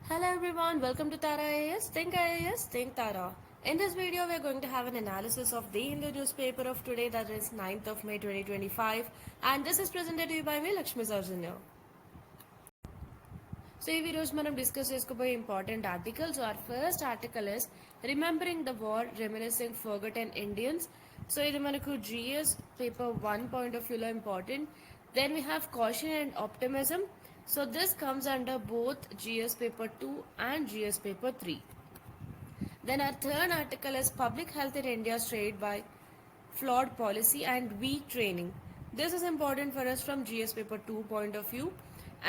Hello everyone, welcome to Tara IAS. Think IAS, think Tara. In this video, we are going to have an analysis of the Hindu newspaper of today, that is 9th of May 2025, and this is presented to you by me, Lakshmi Sarjanya. So, ఈ రోజు మనం discuss చేసుకోబోయే important articles. our first article is remembering the war reminiscing forgotten Indians. So ఇది మనకు GS paper 1 point of వ్యూలో important. Then we have caution and optimism. So this comes under both GS paper 2 and GS paper 3. Then our third article is Public Health in India Strayed by Flawed Policy and Weak Training. This is important for us from GS paper 2 point of view.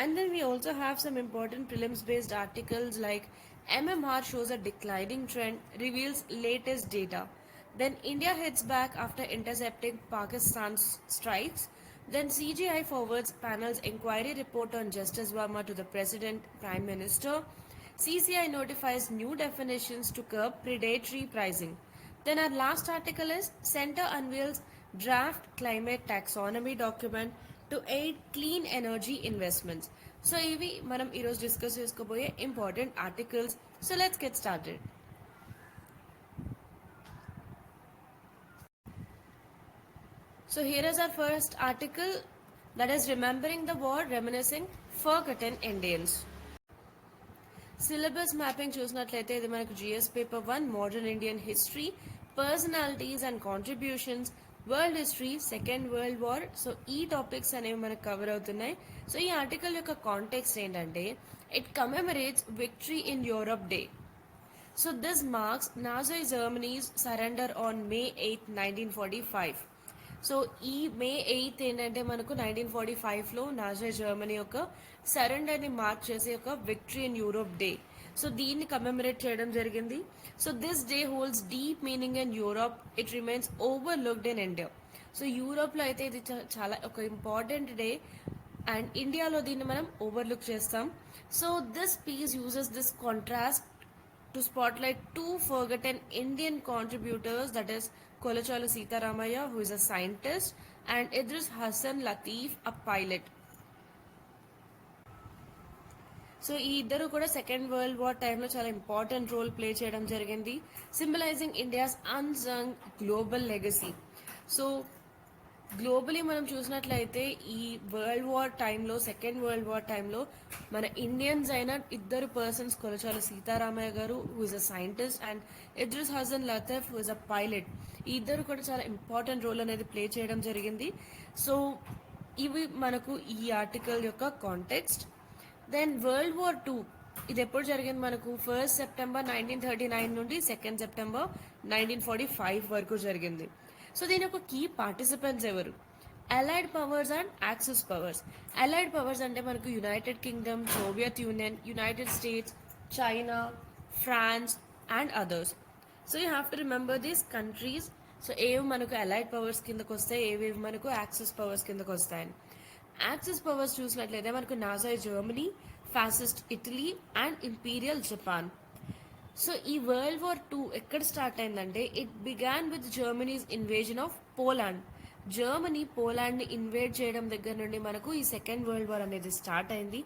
And then we also have some important prelims based articles like MMR shows a declining trend, reveals latest data. Then India heads back after intercepting Pakistan's strikes. Then CGI forwards panel's inquiry report on Justice Verma to the President, Prime Minister. CCI notifies new definitions to curb predatory pricing. Then our last article is Centre unveils draft climate taxonomy document to aid clean energy investments. So ఇవి మనం ఈరోజు discuss చేసుకోబోయే important articles. So let's get started. So here is our first article, that is Remembering the War, Reminiscing Forgotten Indians. Syllabus mapping చూసినట్లయితే ఇది మనకు GS paper 1 modern Indian history, personalities and contributions, world history, second world war. So ఈ topics అనేవి మనకు cover అవుతున్నాయి. So ఈ article యొక్క context ఏంటంటే it commemorates victory in Europe day. So this marks Nazi Germany's surrender on May 8, 1945. So ఈ May 8 ఏంటంటే మనకు 1945లో నాజీ జర్మనీ యొక్క సరెండర్ని మార్క్ చేసే ఒక victory in Europe day. So దీన్ని కమెమరేట్ చేయడం జరిగింది. So this day holds deep meaning in Europe. It remains overlooked in India. So యూరోప్లో అయితే ఇది చాలా ఒక ఇంపార్టెంట్ డే అండ్ ఇండియాలో దీన్ని మనం ఓవర్లుక్ చేస్తాం. So this piece uses this contrast to spotlight two forgotten Indian contributors, that is Kolachalu Sitaramaya, who is a scientist, and Idris Hassan Latif, a pilot. So ఈ ఇద్దరు కూడా second world war టైంలో చాలా important role play చేయడం జరిగింది, symbolising India's unsung global legacy. So globally మనం చూసినట్లయితే ఈ వరల్డ్ వార్ టైంలో, సెకండ్ వరల్డ్ వార్ టైంలో మన ఇండియన్స్ అయిన ఇద్దరు persons, Kolachala Sitaramayya garu who is a scientist and Idris Hasan Latif who is a pilot, ఈ ఇద్దరు కూడా చాలా ఇంపార్టెంట్ రోల్ అనేది ప్లే చేయడం జరిగింది. సో ఇవి మనకు ఈ ఆర్టికల్ యొక్క కాంటెక్స్ట్. దెన్ వరల్డ్ వార్ 2 ఇది ఎప్పుడు జరిగింది మనకు 1 సెప్టెంబర్ 1939 నుండి 2 సెప్టెంబర్ 1945 వరకు జరిగింది. సో దీని యొక్క కీ పార్టిసిపెంట్స్ ఎవరు? Allied powers and axis powers. Allied powers అంటే మనకు United Kingdom, Soviet Union, United States, China, France and others. So you have to remember these countries. So ఏవి మనకు అలైడ్ పవర్స్ కిందకు వస్తాయి, ఏవి మనకు యాక్సిస్ పవర్స్ కిందకు వస్తాయని. యాక్సిస్ పవర్స్ చూసినట్లయితే మనకు Nazi Germany, fascist Italy and imperial Japan. So ఈ వరల్డ్ వార్ 2 ఎక్కడ స్టార్ట్ అయిందంటే it began with Germany's invasion of Poland. Germany పోలాండ్ని ఇన్వేడ్ చేయడం దగ్గర నుండి మనకు ఈ సెకండ్ వరల్డ్ వార్ అనేది స్టార్ట్ అయింది.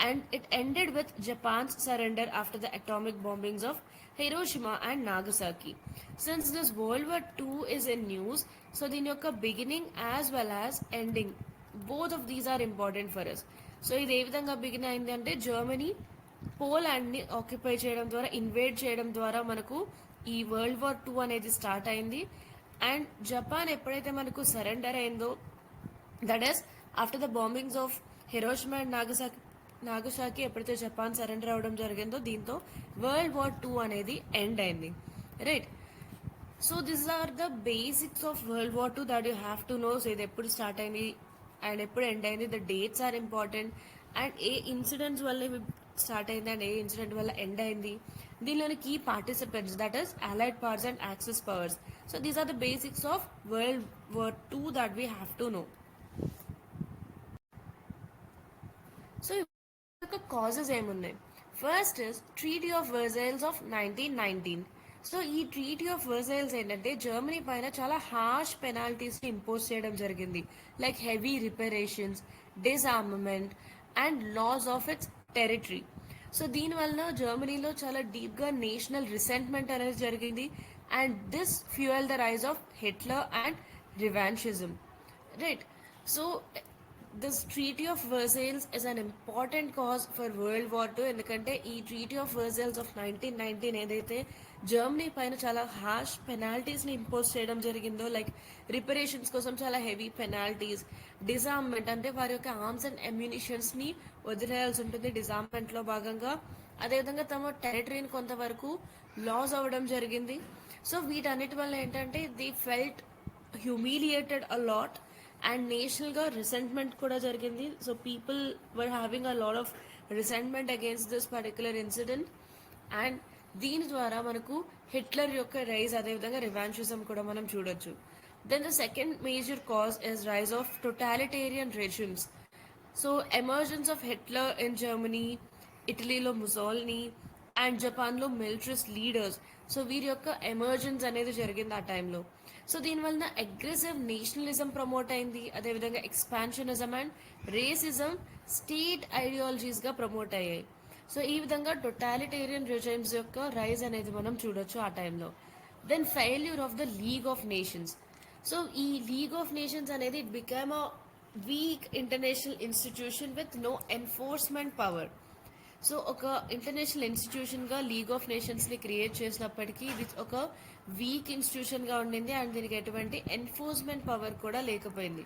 And it ended with Japan's surrender after the atomic bombings of Hiroshima and Nagasaki. Since this world war 2 is in news, so దీని యొక్క beginning as well as ending, both of these are important for us. So ఇది ఏ విధంగా begin అయింది అంటే Germany పోలాండ్ని occupy చేయడం ద్వారా, invade చేయడం ద్వారా మనకు ఈ వరల్డ్ వార్ 2 అనేది స్టార్ట్ అయింది. అండ్ జపాన్ ఎప్పుడైతే మనకు సరెండర్ అయిందో, that is after the bombings of Hiroshima and Nagasaki ఎప్పుడైతే జపాన్ సరెండర్ అవ్వడం జరిగిందో, దీంతో వరల్డ్ వార్ 2 అనేది ఎండ్ అయింది. Right. So this are the basics of world war 2 that you have to know. So ఇది ఎప్పుడు స్టార్ట్ అయింది అండ్ ఎప్పుడు ఎండ్ అయింది, the dates are important. And ఏ ఇన్సిడెంట్స్ వల్ల స్టార్ట్ అయింది అండ్ ఏ ఇన్సిడెంట్ వల్ల ఎండ్ అయింది. దీనిలోని key participants, that is allied powers and axis powers. So these are the basics of world war 2 that we have to know. So యొక్క causes ఏమున్నాయి? First is treaty of Versailles ఆఫ్ 1919. So ఈ treaty of Versailles ఏంటంటే Germany పైన చాలా harsh penalties impose చేయడం జరిగింది, like heavy reparations, disarmament and loss of its territory. So దీనివల్ల జర్మనీలో చాలా డీప్గా నేషనల్ రిసెంట్మెంట్ అనేది జరిగింది and this fuel the rise of Hitler and రివాన్షిజం. Right. So this treaty of Versailles is an important cause for world war two. ఎందుకంటే ఈ treaty of Versailles ఆఫ్ 1919 ఏదైతే జర్మనీ పైన చాలా హార్ష్ పెనాల్టీస్ని ఇంపోజ్ చేయడం జరిగిందో, లైక్ రిపరేషన్స్ కోసం చాలా హెవీ పెనాల్టీస్, డిజార్మ్మెంట్ అంటే వారి యొక్క ఆర్మ్స్ అండ్ అమ్యునిషన్స్ని వదిలేయాల్సి ఉంటుంది డిజార్మ్మెంట్లో భాగంగా, అదేవిధంగా తమ టెరిటరీని కొంతవరకు లాస్ అవ్వడం జరిగింది. సో వీటన్నిటి వల్ల ఏంటంటే they felt humiliated a lot and నేషనల్గా రిసెంట్మెంట్ కూడా జరిగింది. So people were having a lot of resentment against this particular incident and దీని ద్వారా మనకు హిట్లర్ యొక్క రైజ్, అదేవిధంగా రివాన్షిజం కూడా మనం చూడొచ్చు. Then the second major cause is rise of totalitarian regimes. So emergence of Hitler in Germany, ఇటలీలో Mussolini and జపాన్లో మిలిటరిస్ట్ లీడర్స్. సో వీరి యొక్క ఎమర్జెన్స్ అనేది జరిగింది ఆ టైంలో. సో దీనివల్ల అగ్రెసివ్ నేషనలిజం ప్రమోట్ అయింది, అదేవిధంగా ఎక్స్పాన్షనిజం అండ్ రేసిజం స్టేట్ ఐడియాలజీస్గా ప్రమోట్ అయ్యాయి. సో ఈ విధంగా టోటాలిటేరియన్ రెజిమ్స్ యొక్క రైజ్ అనేది మనం చూడొచ్చు ఆ టైంలో. Then failure of the League of Nations. So ఈ లీగ్ ఆఫ్ నేషన్స్ అనేది it become a weak international institution with no enforcement power. So ఒక ఇంటర్నేషనల్ ఇన్స్టిట్యూషన్గా లీగ్ ఆఫ్ నేషన్స్ని క్రియేట్ చేసినప్పటికీ ఇది ఒక వీక్ ఇన్స్టిట్యూషన్గా ఉండింది అండ్ దీనికి ఎటువంటి ఎన్ఫోర్స్మెంట్ పవర్ కూడా లేకపోయింది.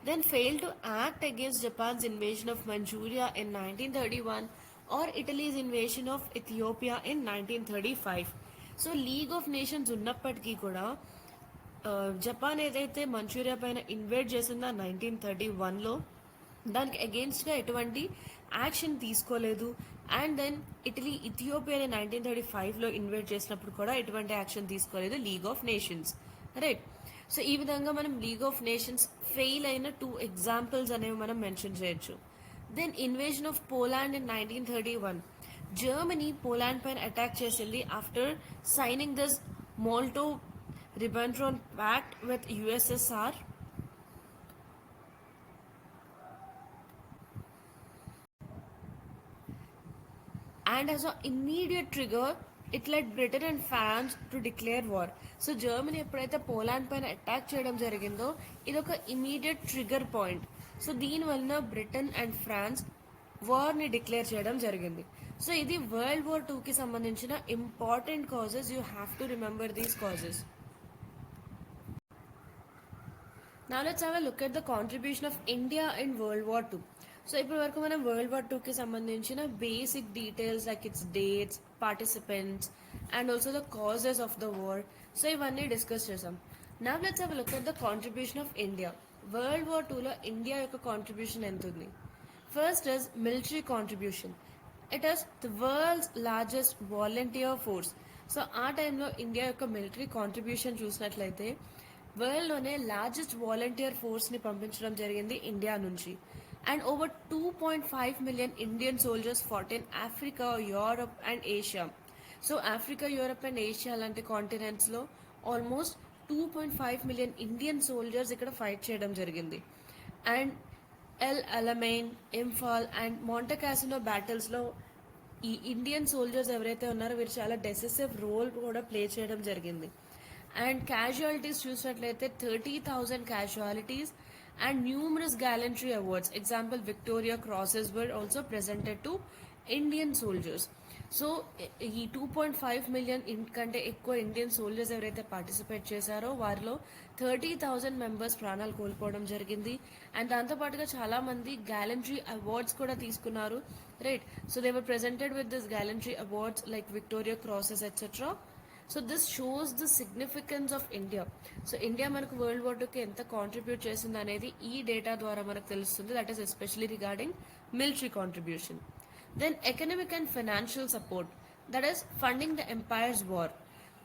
Then fail to act against Japan's invasion of Manchuria in 1931 or Italy's invasion of Ethiopia in 1935. So League of Nations ఉన్నప్పటికీ కూడా జపాన్ ఏదైతే మంచూరియా పైన ఇన్వేట్ చేసిందో 1931లో దానికి అగేన్స్ట్గా ఎటువంటి యాక్షన్ తీసుకోలేదు. అండ్ దెన్ ఇటలీ ఇథియోపియాని 1935లో ఇన్వేట్ చేసినప్పుడు కూడా ఎటువంటి యాక్షన్ తీసుకోలేదు league of nations. Right. So ఈ విధంగా మనం లీగ్ ఆఫ్ నేషన్స్ ఫెయిల్ అయిన 2 ఎగ్జాంపుల్స్ అనేవి మనం మెన్షన్ చేయొచ్చు. Then invasion of Poland in 1931. Germany Poland పైన అటాక్ చేసింది after signing this Molotov Ribbentrop pact with USSR. And as an immediate trigger, it led Britain and France to declare war. So Germany ఎప్పుడైతే Poland పైన attack చేయడం జరిగిందో ఇది ఒక immediate trigger point. So దీనివల్ల Britain and France వార్ని declare చేయడం జరిగింది. So ఇది వరల్డ్ వార్ 2కి సంబంధించిన important causes. You have to remember these causes. Now let's have a look at the contribution of India in World War II. So ఇప్పటి వరకు మనం world war 2కి సంబంధించిన basic details like it's dates, participants and also the causes of the war, so ఇవన్నీ discuss చేసాం. Now let's have a look at the contribution of India. World war 2లో India యొక్క contribution ఎంత ఉంది? First is military contribution. It is the world's largest volunteer force. So ఆ టైంలో India యొక్క military contribution చూసినట్లయితే వరల్డ్లోనే లార్జెస్ట్ వాలంటీర్ ఫోర్స్ని పంపించడం జరిగింది ఇండియా నుంచి. And over 2.5 million Indian soldiers fought in Africa, Europe and Asia. So Africa, Europe and Asia లాంటి కాంటినెంట్స్లో almost 2.5 million Indian soldiers ఇక్కడ fight చేయడం జరిగింది. అండ్ ఎల్ అలమైన్, ఇంఫాల్ అండ్ మోంటకాసినో బ్యాటిల్స్లో ఈ ఇండియన్ సోల్జర్స్ ఎవరైతే ఉన్నారో వీరు చాలా డెసిసివ్ రోల్ కూడా ప్లే చేయడం జరిగింది. అండ్ క్యాజువాలిటీస్ చూసినట్లయితే 30,000 casualties and numerous gallantry awards. Example, Victoria Crosses were also presented to Indian soldiers. So ఈ 2.5 మిలియన్ కంటే ఎక్కువ ఇండియన్ సోల్జర్స్ ఎవరైతే పార్టిసిపేట్ చేశారో వారిలో 30,000 మెంబర్స్ ప్రాణాలు కోల్పోవడం జరిగింది. అండ్ దాంతోపాటుగా చాలామంది గ్యాలంట్రీ అవార్డ్స్ కూడా తీసుకున్నారు. Right. So they were presented with this gallantry awards like Victoria crosses etcetera. So this shows the significance of India. So India మనకు వరల్డ్ వార్ 2కి ఎంత కాంట్రిబ్యూట్ చేసింది అనేది ఈ డేటా ద్వారా మనకు తెలుస్తుంది. That is especially regarding military contribution. Then economic and financial support, that is funding the empire's war.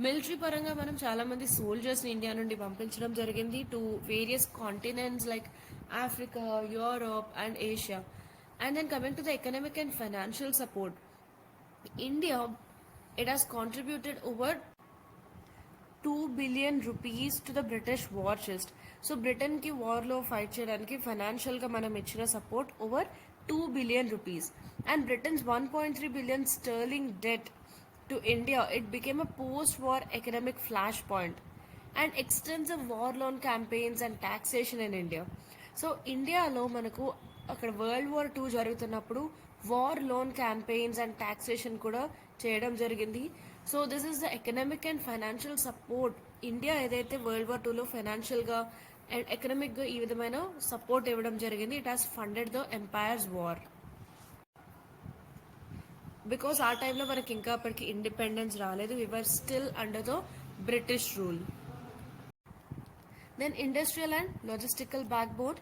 Military పరంగా మనం చాలామంది సోల్జర్స్ని ఇండియా నుండి పంపించడం జరిగింది to various continents like Africa, Europe and Asia. And then coming to the economic and financial support, India it has contributed over 2 billion rupees to the British war chest. So బ్రిటన్కి వార్లో fight చేయడానికి ఫైనాన్షియల్గా మనం ఇచ్చిన support over 2 billion rupees and Britain's 1.3 billion sterling debt to India, it became a post-war economic flashpoint and extensive war loan campaigns and taxation in India. So ఇండియాలో మనకు అక్కడ world war 2 జరుగుతున్నప్పుడు war loan campaigns and taxation కూడా చేయడం జరిగింది. So this is the economic and financial support. India ఏదైతే world war 2లో ఫైనాన్షియల్గా అండ్ ఎకనామిక్గా ఈ విధమైన సపోర్ట్ ఇవ్వడం జరిగింది. It has funded the empire's war. Because ఆ టైంలో మనకి ఇంకా అప్పటికి ఇండిపెండెన్స్ రాలేదు. We are still under the British rule. Then industrial and logistical backbone,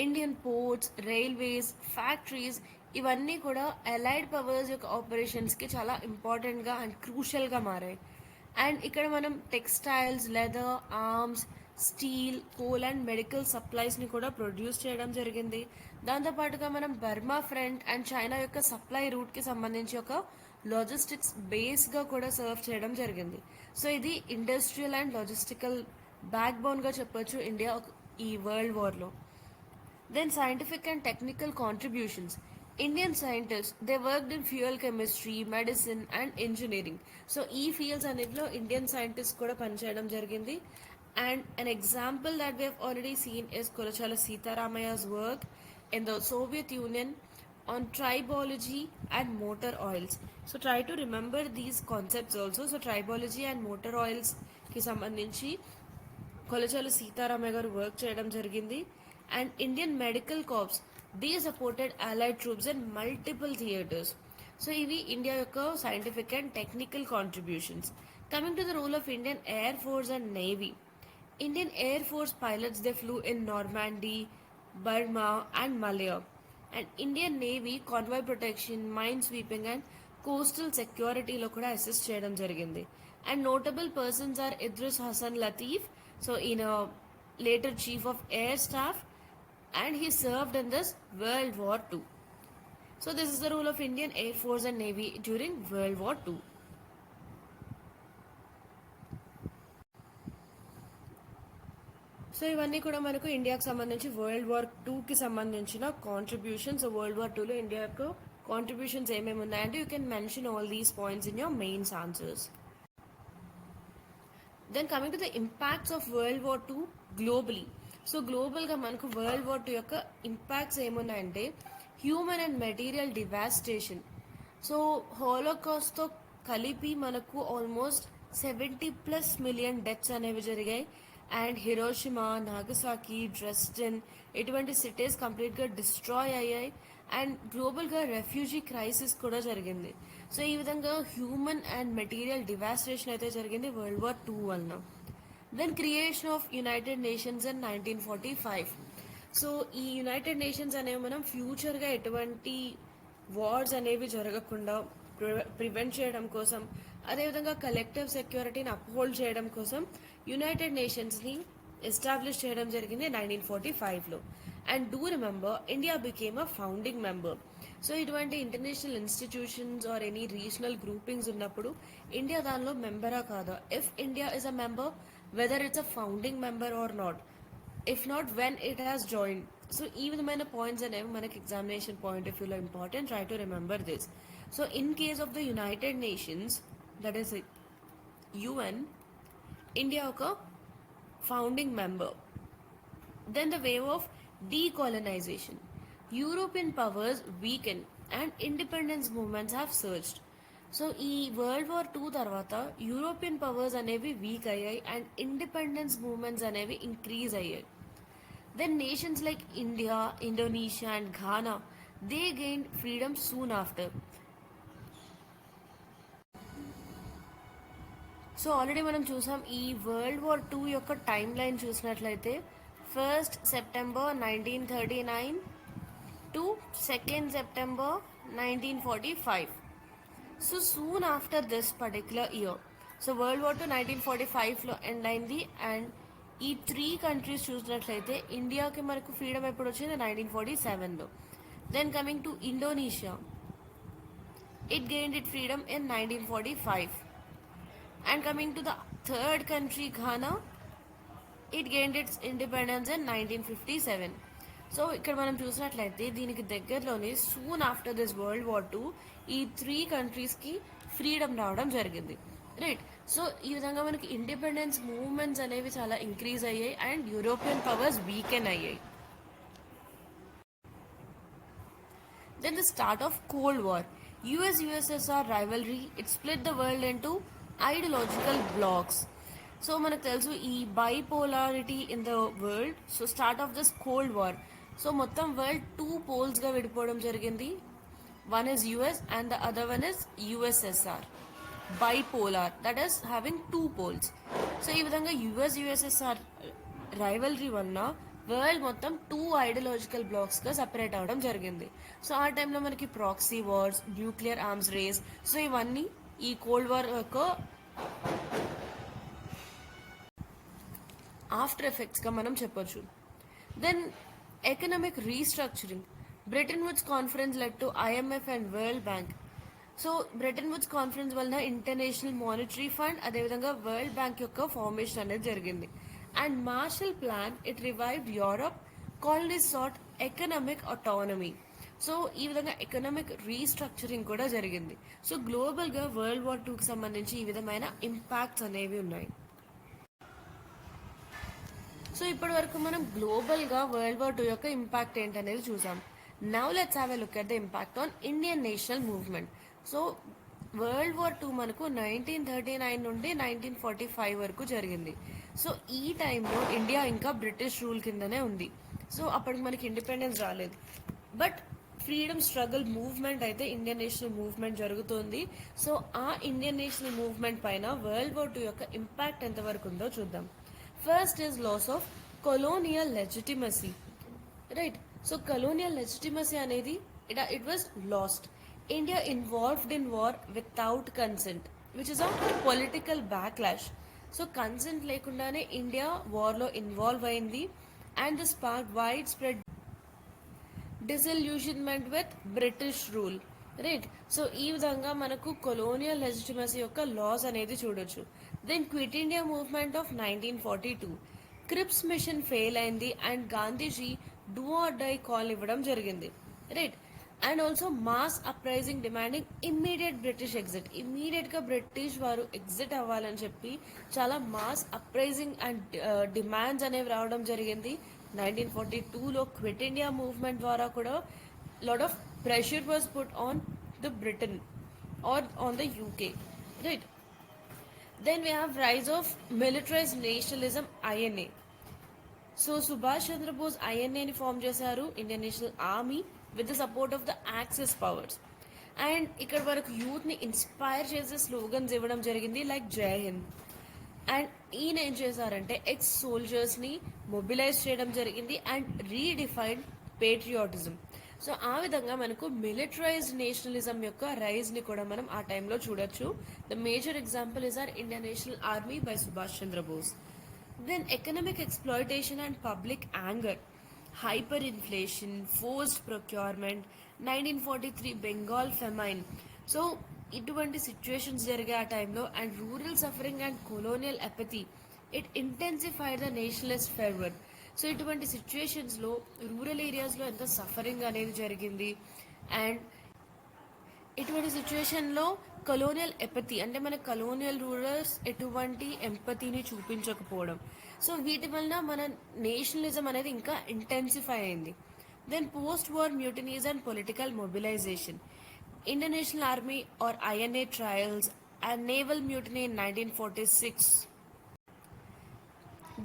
Indian ports, railways, factories, ఇవన్నీ కూడా అలైడ్ పవర్స్ యొక్క ఆపరేషన్స్కి చాలా ఇంపార్టెంట్గా అండ్ క్రూషియల్గా మారాయి. అండ్ ఇక్కడ మనం textiles, leather, arms, steel, coal and medical సప్లైస్ని కూడా ప్రొడ్యూస్ చేయడం జరిగింది. దాంతోపాటుగా మనం బర్మా ఫ్రంట్ అండ్ చైనా యొక్క సప్లై రూట్కి సంబంధించి ఒక లాజిస్టిక్స్ బేస్గా కూడా సర్వ్ చేయడం జరిగింది. సో ఇది ఇండస్ట్రియల్ అండ్ లాజిస్టికల్ బ్యాక్ బోన్గా చెప్పొచ్చు ఇండియా ఈ వరల్డ్ వార్లో. Then scientific and technical contributions, Indian scientist they worked in fuel chemistry, medicine and engineering. So ఈ ఫీల్డ్స్ అన్నిటిలో ఇండియన్ సైంటిస్ట్ కూడా పనిచేయడం జరిగింది. And an example that we have already seen is Kolachala Sitaramayya's work in the Soviet Union on tribology and motor oils. So try to remember these concepts also. So tribology and motor oils కి సంబంధించి కొలచాల సీతారామయ్య గారు work చేయడం జరిగింది. And Indian medical corps they supported allied troops in multiple theaters. So ఇవి India యొక్క scientific and technical contributions. Coming to the role of Indian air force and navy, Indian air force pilots they flew in Normandy, Burma and Malaya. And Indian navy convoy protection, minesweeping and coastal సెక్యూరిటీలో కూడా assist చేయడం జరిగింది. And notable persons are Idris Hasan Latif, so in a later chief of air staff, and he served in this World War 2. So this is the role of Indian Air Force and Navy during World War 2. So ఇవన్నీ కూడా మనకు ఇండియాకి సంబంధించి world war 2కి సంబంధించిన contributions. World war 2లో India యొక్క contributions ఏమేమి ఉన్నాయంటే you can mention all these points in your mains answers. Then coming to the impacts of world war 2 globally. So గ్లోబల్గా మనకు వరల్డ్ వార్ 2 యొక్క ఇంపాక్ట్స్ ఏమున్నాయంటే human and material devastation. So హోలోకాస్ట్తో కలిపి మనకు ఆల్మోస్ట్ 70+ మిలియన్ డెత్స్ అనేవి జరిగాయి. And Hiroshima, Nagasaki, Dresden ఇటువంటి సిటీస్ కంప్లీట్గా డిస్ట్రాయ్ అయ్యాయి. అండ్ గ్లోబల్గా రెఫ్యూజీ క్రైసిస్ కూడా జరిగింది. సో ఈ విధంగా హ్యూమన్ అండ్ మెటీరియల్ డివాస్టేషన్ అయితే జరిగింది వరల్డ్ వార్ 2 వలన. Then creation of United Nations in 1945. So ఈ యునైటెడ్ నేషన్స్ అనేవి మనం ఫ్యూచర్గా ఎటువంటి వార్స్ అనేవి జరగకుండా ప్రివెంట్ చేయడం కోసం, అదేవిధంగా కలెక్టివ్ సెక్యూరిటీని అప్హోల్డ్ చేయడం కోసం యునైటెడ్ నేషన్స్ని ఎస్టాబ్లిష్ చేయడం జరిగింది 1945లో. And do remember India became a founding member. So ఇటువంటి international institutions are any regional groupings ఉన్నప్పుడు ఇండియా దానిలో మెంబరా కాదా, if India is a member, whether it's a founding member or not, if not when it has join. So ఈ విధమైన points అనేవి మనకి examination point of వ్యూలో important. Try to remember this. So in case of the United Nations, that is UN, India ఒక founding member. Then the wave of decolonization. European powers weakened and independence movements have surged. So ఈ world war 2 తర్వాత European powers అనేవి weak అయ్యాయి and independence movements అనేవి increase అయ్యాయి. Then nations like India, Indonesia and Ghana they gain freedom soon after. So already మనం చూసాం ఈ world war 2 యొక్క టైం లైన్ చూసినట్లయితే 1st September 1939 to 2nd September 1945. So soon after this particular year, so World War II 1945లో end అయింది. And ఈ 3 countries చూసినట్లయితే ఇండియాకి మనకు ఫ్రీడమ్ ఎప్పుడు వచ్చింది 1947లో. Then coming to Indonesia, it gained it freedom in 1945. And coming to the third country Ghana, it gained its independence in 1957. So ఇక్కడ మనం చూసినట్లయితే దీనికి దగ్గరలోనే soon after this world war 2 ఈ 3 కంట్రీస్కి ఫ్రీడమ్ రావడం జరిగింది, రైట్. సో ఈ విధంగా మనకి ఇండిపెండెన్స్ మూవ్మెంట్స్ అనేవి చాలా ఇంక్రీజ్ అయ్యాయి అండ్ యూరోపియన్ పవర్స్ వీకెన్ అయ్యాయి. Then the start of Cold War. US-USSR rivalry, it split the world into ideological blocks. So మనకు తెలుసు ఈ bipolarity in the world. So start of this cold war, so మొత్తం world 2 పోల్స్గా విడిపోవడం జరిగింది. One is US and the other one is USSR. Bipolar, that is having 2 poles. So ఈ విధంగా USSR rivalry వల్ల వరల్డ్ మొత్తం 2 ఐడియాలజికల్ బ్లాక్స్గా సపరేట్ అవ్వడం జరిగింది. సో ఆ టైంలో మనకి proxy wars, nuclear arms race, so ఇవన్నీ ఈ కోల్డ్ వార్ యొక్క ఆఫ్టర్ ఎఫెక్ట్స్గా మనం చెప్పొచ్చు. Then economic restructuring. Bretton Woods conference led to IMF and World Bank. So Bretton Woods conference వలన ఇంటర్నేషనల్ మానిటరీ ఫండ్ అదేవిధంగా వరల్డ్ బ్యాంక్ యొక్క ఫార్మేషన్ అనేది జరిగింది. And Marshall Plan, it revived Europe, colonies sought economic autonomy. So ఈ విధంగా economic restructuring కూడా జరిగింది. So గ్లోబల్గా world war 2కి సంబంధించి ఈ విధమైన ఇంపాక్ట్స్ అనేవి ఉన్నాయి. సో ఇప్పటి వరకు మనం గ్లోబల్గా వరల్డ్ వార్ 2 యొక్క ఇంపాక్ట్ ఏంటనేది చూసాం. Now let's have a look at the impact on Indian national movement. So world war 2 మనకు 1939 నుండి 1945 వరకు జరిగింది. సో ఈ టైంలో ఇండియా ఇంకా బ్రిటిష్ రూల్ కిందనే ఉంది. సో అప్పటికి మనకి ఇండిపెండెన్స్ రాలేదు, బట్ ఫ్రీడమ్ స్ట్రగుల్ మూవ్మెంట్ అయితే ఇండియన్ నేషనల్ మూవ్మెంట్ జరుగుతుంది. సో ఆ ఇండియన్ నేషనల్ మూవ్మెంట్ పైన వరల్డ్ వార్ 2 యొక్క ఇంపాక్ట్ ఎంతవరకు ఉందో చూద్దాం. First is loss of colonial legitimacy, right. So colonial legitimacy అనేది it was lost. India involved in war without consent, which is of political backlash. So consent లేకుండానే India వార్లో involve అయింది and this spark widespread disillusionment with British rule, right. So ఈ విధంగా మనకు colonial legitimacy యొక్క loss అనేది చూడొచ్చు. Then Quit India movement of 1942. Cripps mission fail అయింది and Gandhiji do or die call ఇవ్వడం జరిగింది, right. And also mass uprising demanding immediate British exit. ఇమ్మీడియట్గా బ్రిటిష్ వారు ఎగ్జిట్ అవ్వాలని చెప్పి చాలా మాస్ అప్రైజింగ్ అండ్ డిమాండ్స్ అనేవి రావడం జరిగింది. 1942లో క్విట్ ఇండియా మూవ్మెంట్ ద్వారా కూడా lot of pressure was put on the Britain are on the UK, right. Then we have rise of militarised nationalism, INA. So Subhash Chandrabose ఐఎన్ఏని form చేశారు, Indian National army, with the support of the axis powers. And ఇక్కడ వరకు యూత్ని inspire చేసే slogans ఇవ్వడం జరిగింది like జై Hind. And ఈయన ఏం చేశారంటే ఎక్స్ సోల్జర్స్ని మొబిలైజ్ చేయడం జరిగింది అండ్ రీడిఫైన్డ్ పేట్రియాటిజం. సో ఆ విధంగా మనకు మిలిటరైజ్డ్ నేషనలిజం యొక్క రైజ్ని కూడా మనం ఆ టైంలో చూడొచ్చు. The major example is our Indian National Army by Subhash Chandrabose. Then economic exploitation and public anger. hyperinflation, forced procurement, 1943 Bengal famine. So ఇటువంటి సిచ్యువేషన్స్ జరిగే ఆ టైంలో and rural suffering and colonial apathy, it intensified the nationalist fervour. So ఇటువంటి సిచ్యువేషన్స్లో rural ఏరియాస్లో ఎంత suffering అనేది జరిగింది అండ్ ఇటువంటి సిచ్యువేషన్లో కొలోనియల్ ఎపథీ అంటే మన కొలోనియల్ రూలర్స్ ఎటువంటి ఎంపతిని చూపించకపోవడం. సో వీటి వలన మన నేషనలిజం అనేది ఇంకా ఇంటెన్సిఫై అయింది. Then post war mutinies and political mobilisation. Indian National Army or INA trials and naval mutiny in 1946.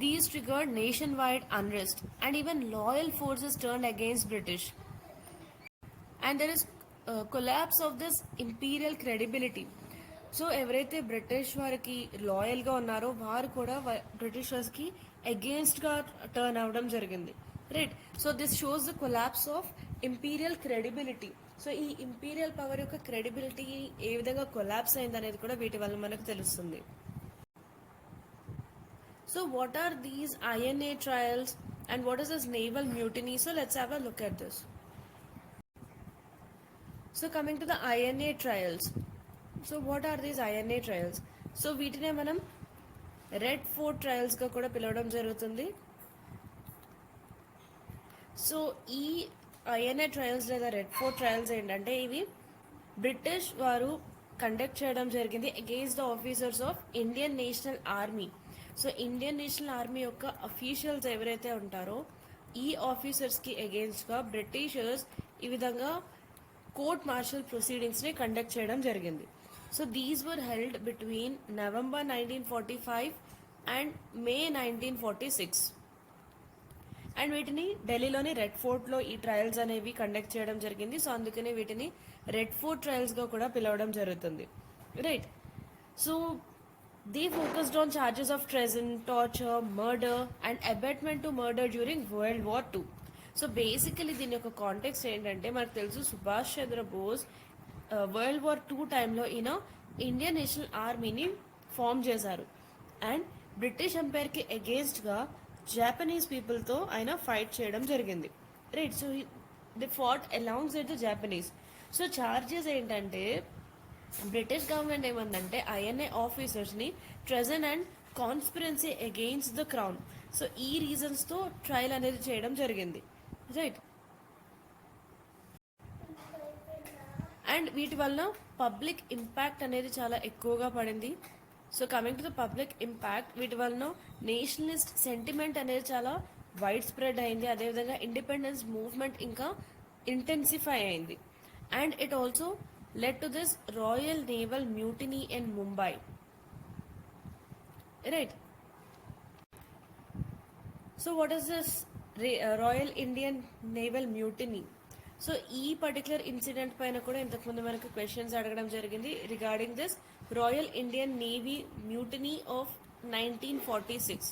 These triggered nationwide unrest and even loyal forces turned against British. And there is collapse of this imperial credibility. So ఎవరైతే British వారికి లాయల్గా ఉన్నారో వారు కూడా బ్రిటిషర్స్కి అగేన్స్ట్గా turn అవ్వడం జరిగింది, right. So this shows the collapse of imperial credibility. So ఈ imperial power యొక్క credibility ఏ విధంగా కొలాప్స్ అయింది అనేది కూడా వీటి వల్ల మనకు తెలుస్తుంది. So what are these INA trials and what is this naval mutiny? So let's have a look at this. So coming to the INA trials. So what are these INA trials? So వీటినే మనం red fort ట్రయల్స్గా కూడా పిలవడం జరుగుతుంది. So ఈ INA trials లేదా red fort trials ఏంటంటే ఇవి British వారు కండక్ట్ చేయడం జరిగింది against the officers of Indian National army. So Indian National army యొక్క అఫీషియల్స్ ఎవరైతే ఉంటారో ఈ ఆఫీసర్స్కి అగేన్స్ట్గా బ్రిటిషర్స్ ఈ విధంగా కోర్ట్ మార్షల్ ప్రొసీడింగ్స్ని కండక్ట్ చేయడం జరిగింది. So these were held between November 1945 and May 1946. And వీటిని ఢిల్లీలోని రెడ్ ఫోర్ట్లో ఈ ట్రయల్స్ అనేవి కండక్ట్ చేయడం జరిగింది. సో అందుకనే వీటిని రెడ్ ఫోర్ట్ ట్రయల్స్గా కూడా పిలవడం జరుగుతుంది, right. So they focused on charges of treason, torture, murder and abetment to murder during world war II. So basically దీని యొక్క కాంటెక్స్ట్ ఏంటంటే మనకు తెలుసు Subhash Chandra Bose world war II టైంలో ఈయన ఇండియన్ నేషనల్ ఆర్మీని ఫామ్ చేశారు అండ్ బ్రిటిష్ ఎంపైర్కి అగేన్స్ట్గా జాపనీస్ పీపుల్తో ఆయన ఫైట్ చేయడం జరిగింది, right. So the fought along with the Japanese. So charges ఏంటంటే బ్రిటిష్ గవర్నమెంట్ ఏమందంటే ఐఎన్ఏ ఆఫీసర్స్ని ట్రెజన్ and conspiracy against the crown. So ఈ రీజన్స్తో ట్రయల్ అనేది చేయడం జరిగింది, రైట్. అండ్ వీటి వల్ల పబ్లిక్ ఇంపాక్ట్ అనేది చాలా ఎక్కువగా పడింది. So coming to the public impact, వీటి వలన నేషనలిస్ట్ సెంటిమెంట్ అనేది చాలా వైడ్ స్ప్రెడ్ అయింది. అదేవిధంగా ఇండిపెండెన్స్ మూవ్మెంట్ ఇంకా ఇంటెన్సిఫై అయింది. And it also led to this royal naval mutiny in Mumbai, right. So what is this royal Indian naval mutiny? So ఈ particular incident పైన కూడా ఇంతకుముందు మనకు క్వశ్చన్స్ అడగడం జరిగింది regarding this royal Indian Navy mutiny of 1946.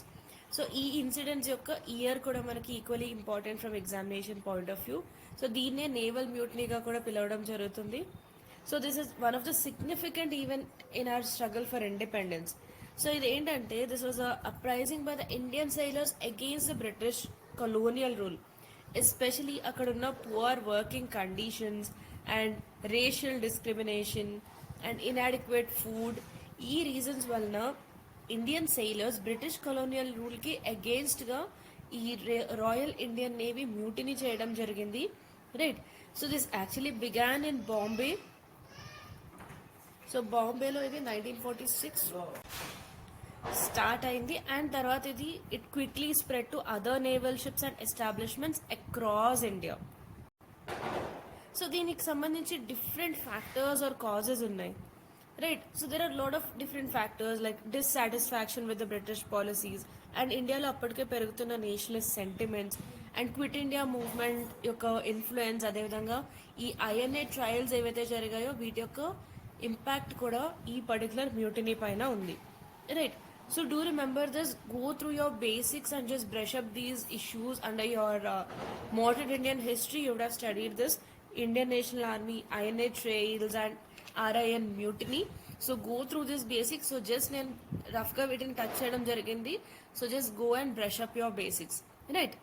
So ఈ incidents యొక్క year కూడా మనకి equally important from examination point of view. So దీన్నే నేవల్ మ్యూటినీగా కూడా పిలవడం జరుగుతుంది. So this is one of the significant event in our struggle for independence. So ఇది ఏంటంటే this was uprising by the Indian sailors against the British colonial rule, especially అక్కడున్న poor working conditions and racial discrimination and inadequate food. ఈ reasons వలన Indian sailors British colonial రూల్కి అగేన్స్ట్గా ఈ Royal Indian Navy mutiny చేయడం జరిగింది, right. So this actually began in Bombay. So బాంబేలో ఇది 1946 స్టార్ట్ అయింది అండ్ తర్వాత ఇది it quickly spread to other naval ships and establishments across India. So దీనికి సంబంధించి డిఫరెంట్ ఫ్యాక్టర్స్ ఆర్ కాజెస్ ఉన్నాయి, right. So there are lot of different factors like dissatisfaction with the British policies and ఇండియాలో అప్పటికే పెరుగుతున్న Nationalist sentiments and quit India movement యొక్క influence, అదేవిధంగా ఈ INA trials ఏవైతే జరిగాయో వీటి యొక్క ఇంపాక్ట్ కూడా ఈ పర్టికులర్ మ్యూటినీ పైన ఉంది, right. So do remember this, go through your basics and just brush up these issues under your modern Indian history. You would have studied this Indian National Army, INA trials and RIN mutiny. So go through this basics. So just నేను రఫ్గా వీటిని touch చేయడం జరిగింది. So just go and brush up your basics, right.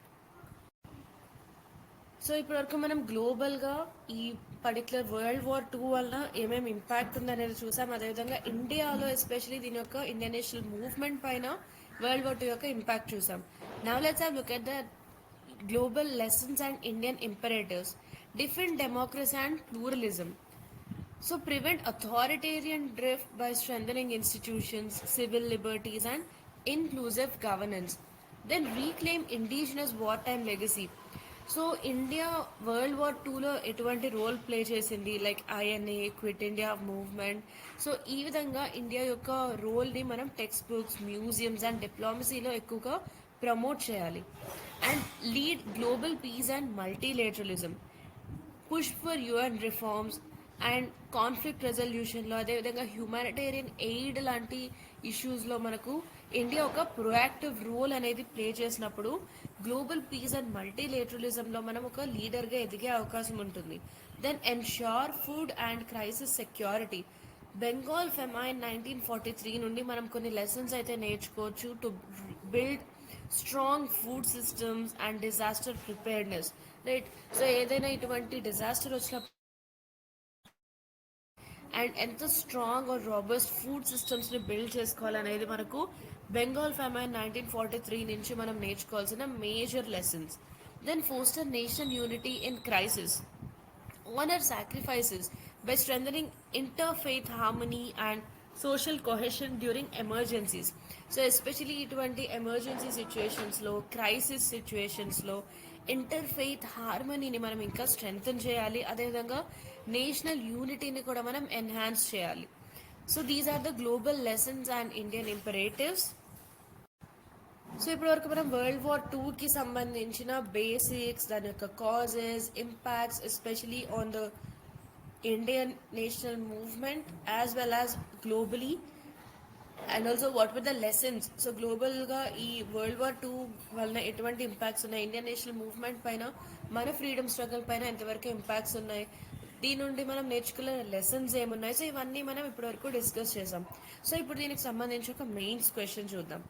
So ఇప్పటివరకు మనం గ్లోబల్గా ఈ particular world war II వలన ఏమేమి ఇంపాక్ట్ ఉందనేది చూసాం. అదేవిధంగా ఇండియాలో ఎస్పెషలీ దీని యొక్క ఇండియన్ నేషనల్ మూవ్మెంట్ పైన వరల్డ్ వార్ II యొక్క ఇంపాక్ట్ చూసాం. Now let's have look at the global lessons and Indian imperatives. Defend democracy and pluralism. So prevent authoritarian drift by strengthening institutions, civil liberties and inclusive governance. Then reclaim indigenous war time legacy. So India world war IIలో ఎటువంటి role play చేసింది, like INA, Quit India movement. So ఈ విధంగా India యొక్క రోల్ని మనం text books, museums and డిప్లొమసీలో ఎక్కువగా ప్రమోట్ చేయాలి. And lead global peace and multilateralism. Push for UN reforms and conflict రెజల్యూషన్లో, అదేవిధంగా హ్యూమానిటేరియన్ ఎయిడ్ లాంటి ఇష్యూస్లో మనకు ఇండియా ఒక ప్రొయాక్టివ్ రోల్ అనేది ప్లే చేసినప్పుడు గ్లోబల్ పీస్ అండ్ మల్టీలేటరలిజంలో మనం ఒక లీడర్గా ఎదిగే అవకాశం ఉంటుంది. Then ensure food and crisis security. Bengal famine 1943 నుండి మనం కొన్ని లెసన్స్ అయితే నేర్చుకోవచ్చు to build strong food systems and disaster preparedness, right. So ఏదైనా ఇటువంటి డిజాస్టర్ వచ్చినప్పుడు అండ్ ఎంత స్ట్రాంగ్ ఆర్ రాబస్ట్ ఫుడ్ సిస్టమ్స్ని బిల్డ్ చేసుకోవాలనేది మనకు బెంగాల్ ఫెమైన్ 1943 నుంచి మనం నేర్చుకోవాల్సిన major lessons. Then foster national unity in crisis, honor sacrifices by strengthening interfaith harmony and social cohesion during emergencies. So especially ఇటువంటి ఎమర్జెన్సీ సిచ్యుయేషన్స్లో, క్రైసిస్ సిచ్యుయేషన్స్లో ఇంటర్ఫెయిత్ హార్మనీని మనం ఇంకా స్ట్రెంగ్తన్ చేయాలి. అదేవిధంగా నేషనల్ యూనిటీని కూడా మనం ఎన్హాన్స్ చేయాలి. So these are the global lessons and Indian imperatives. So ఇప్పటివరకు మనం World War II కి సంబంధించిన బేసిక్స్, దాని యొక్క causes, impacts especially on the Indian national movement as well as globally, and also what were the lessons. So గ్లోబల్గా ఈ World War II వలన ఎటువంటి ఇంపాక్ట్స్ ఉన్నాయి, ఇండియన్ నేషనల్ మూవ్మెంట్ పైన, మన ఫ్రీడమ్ స్ట్రగుల్ పైన ఎంతవరకు ఇంపాక్ట్స్ ఉన్నాయి, దీని నుండి మనం నేర్చుకునే లెసన్స్ ఏమున్నాయి. సో ఇవన్నీ మనం ఇప్పటివరకు డిస్కస్ చేసాం. సో ఇప్పుడు దీనికి సంబంధించి ఒక మెయిన్స్ క్వశ్చన్ చూద్దాం.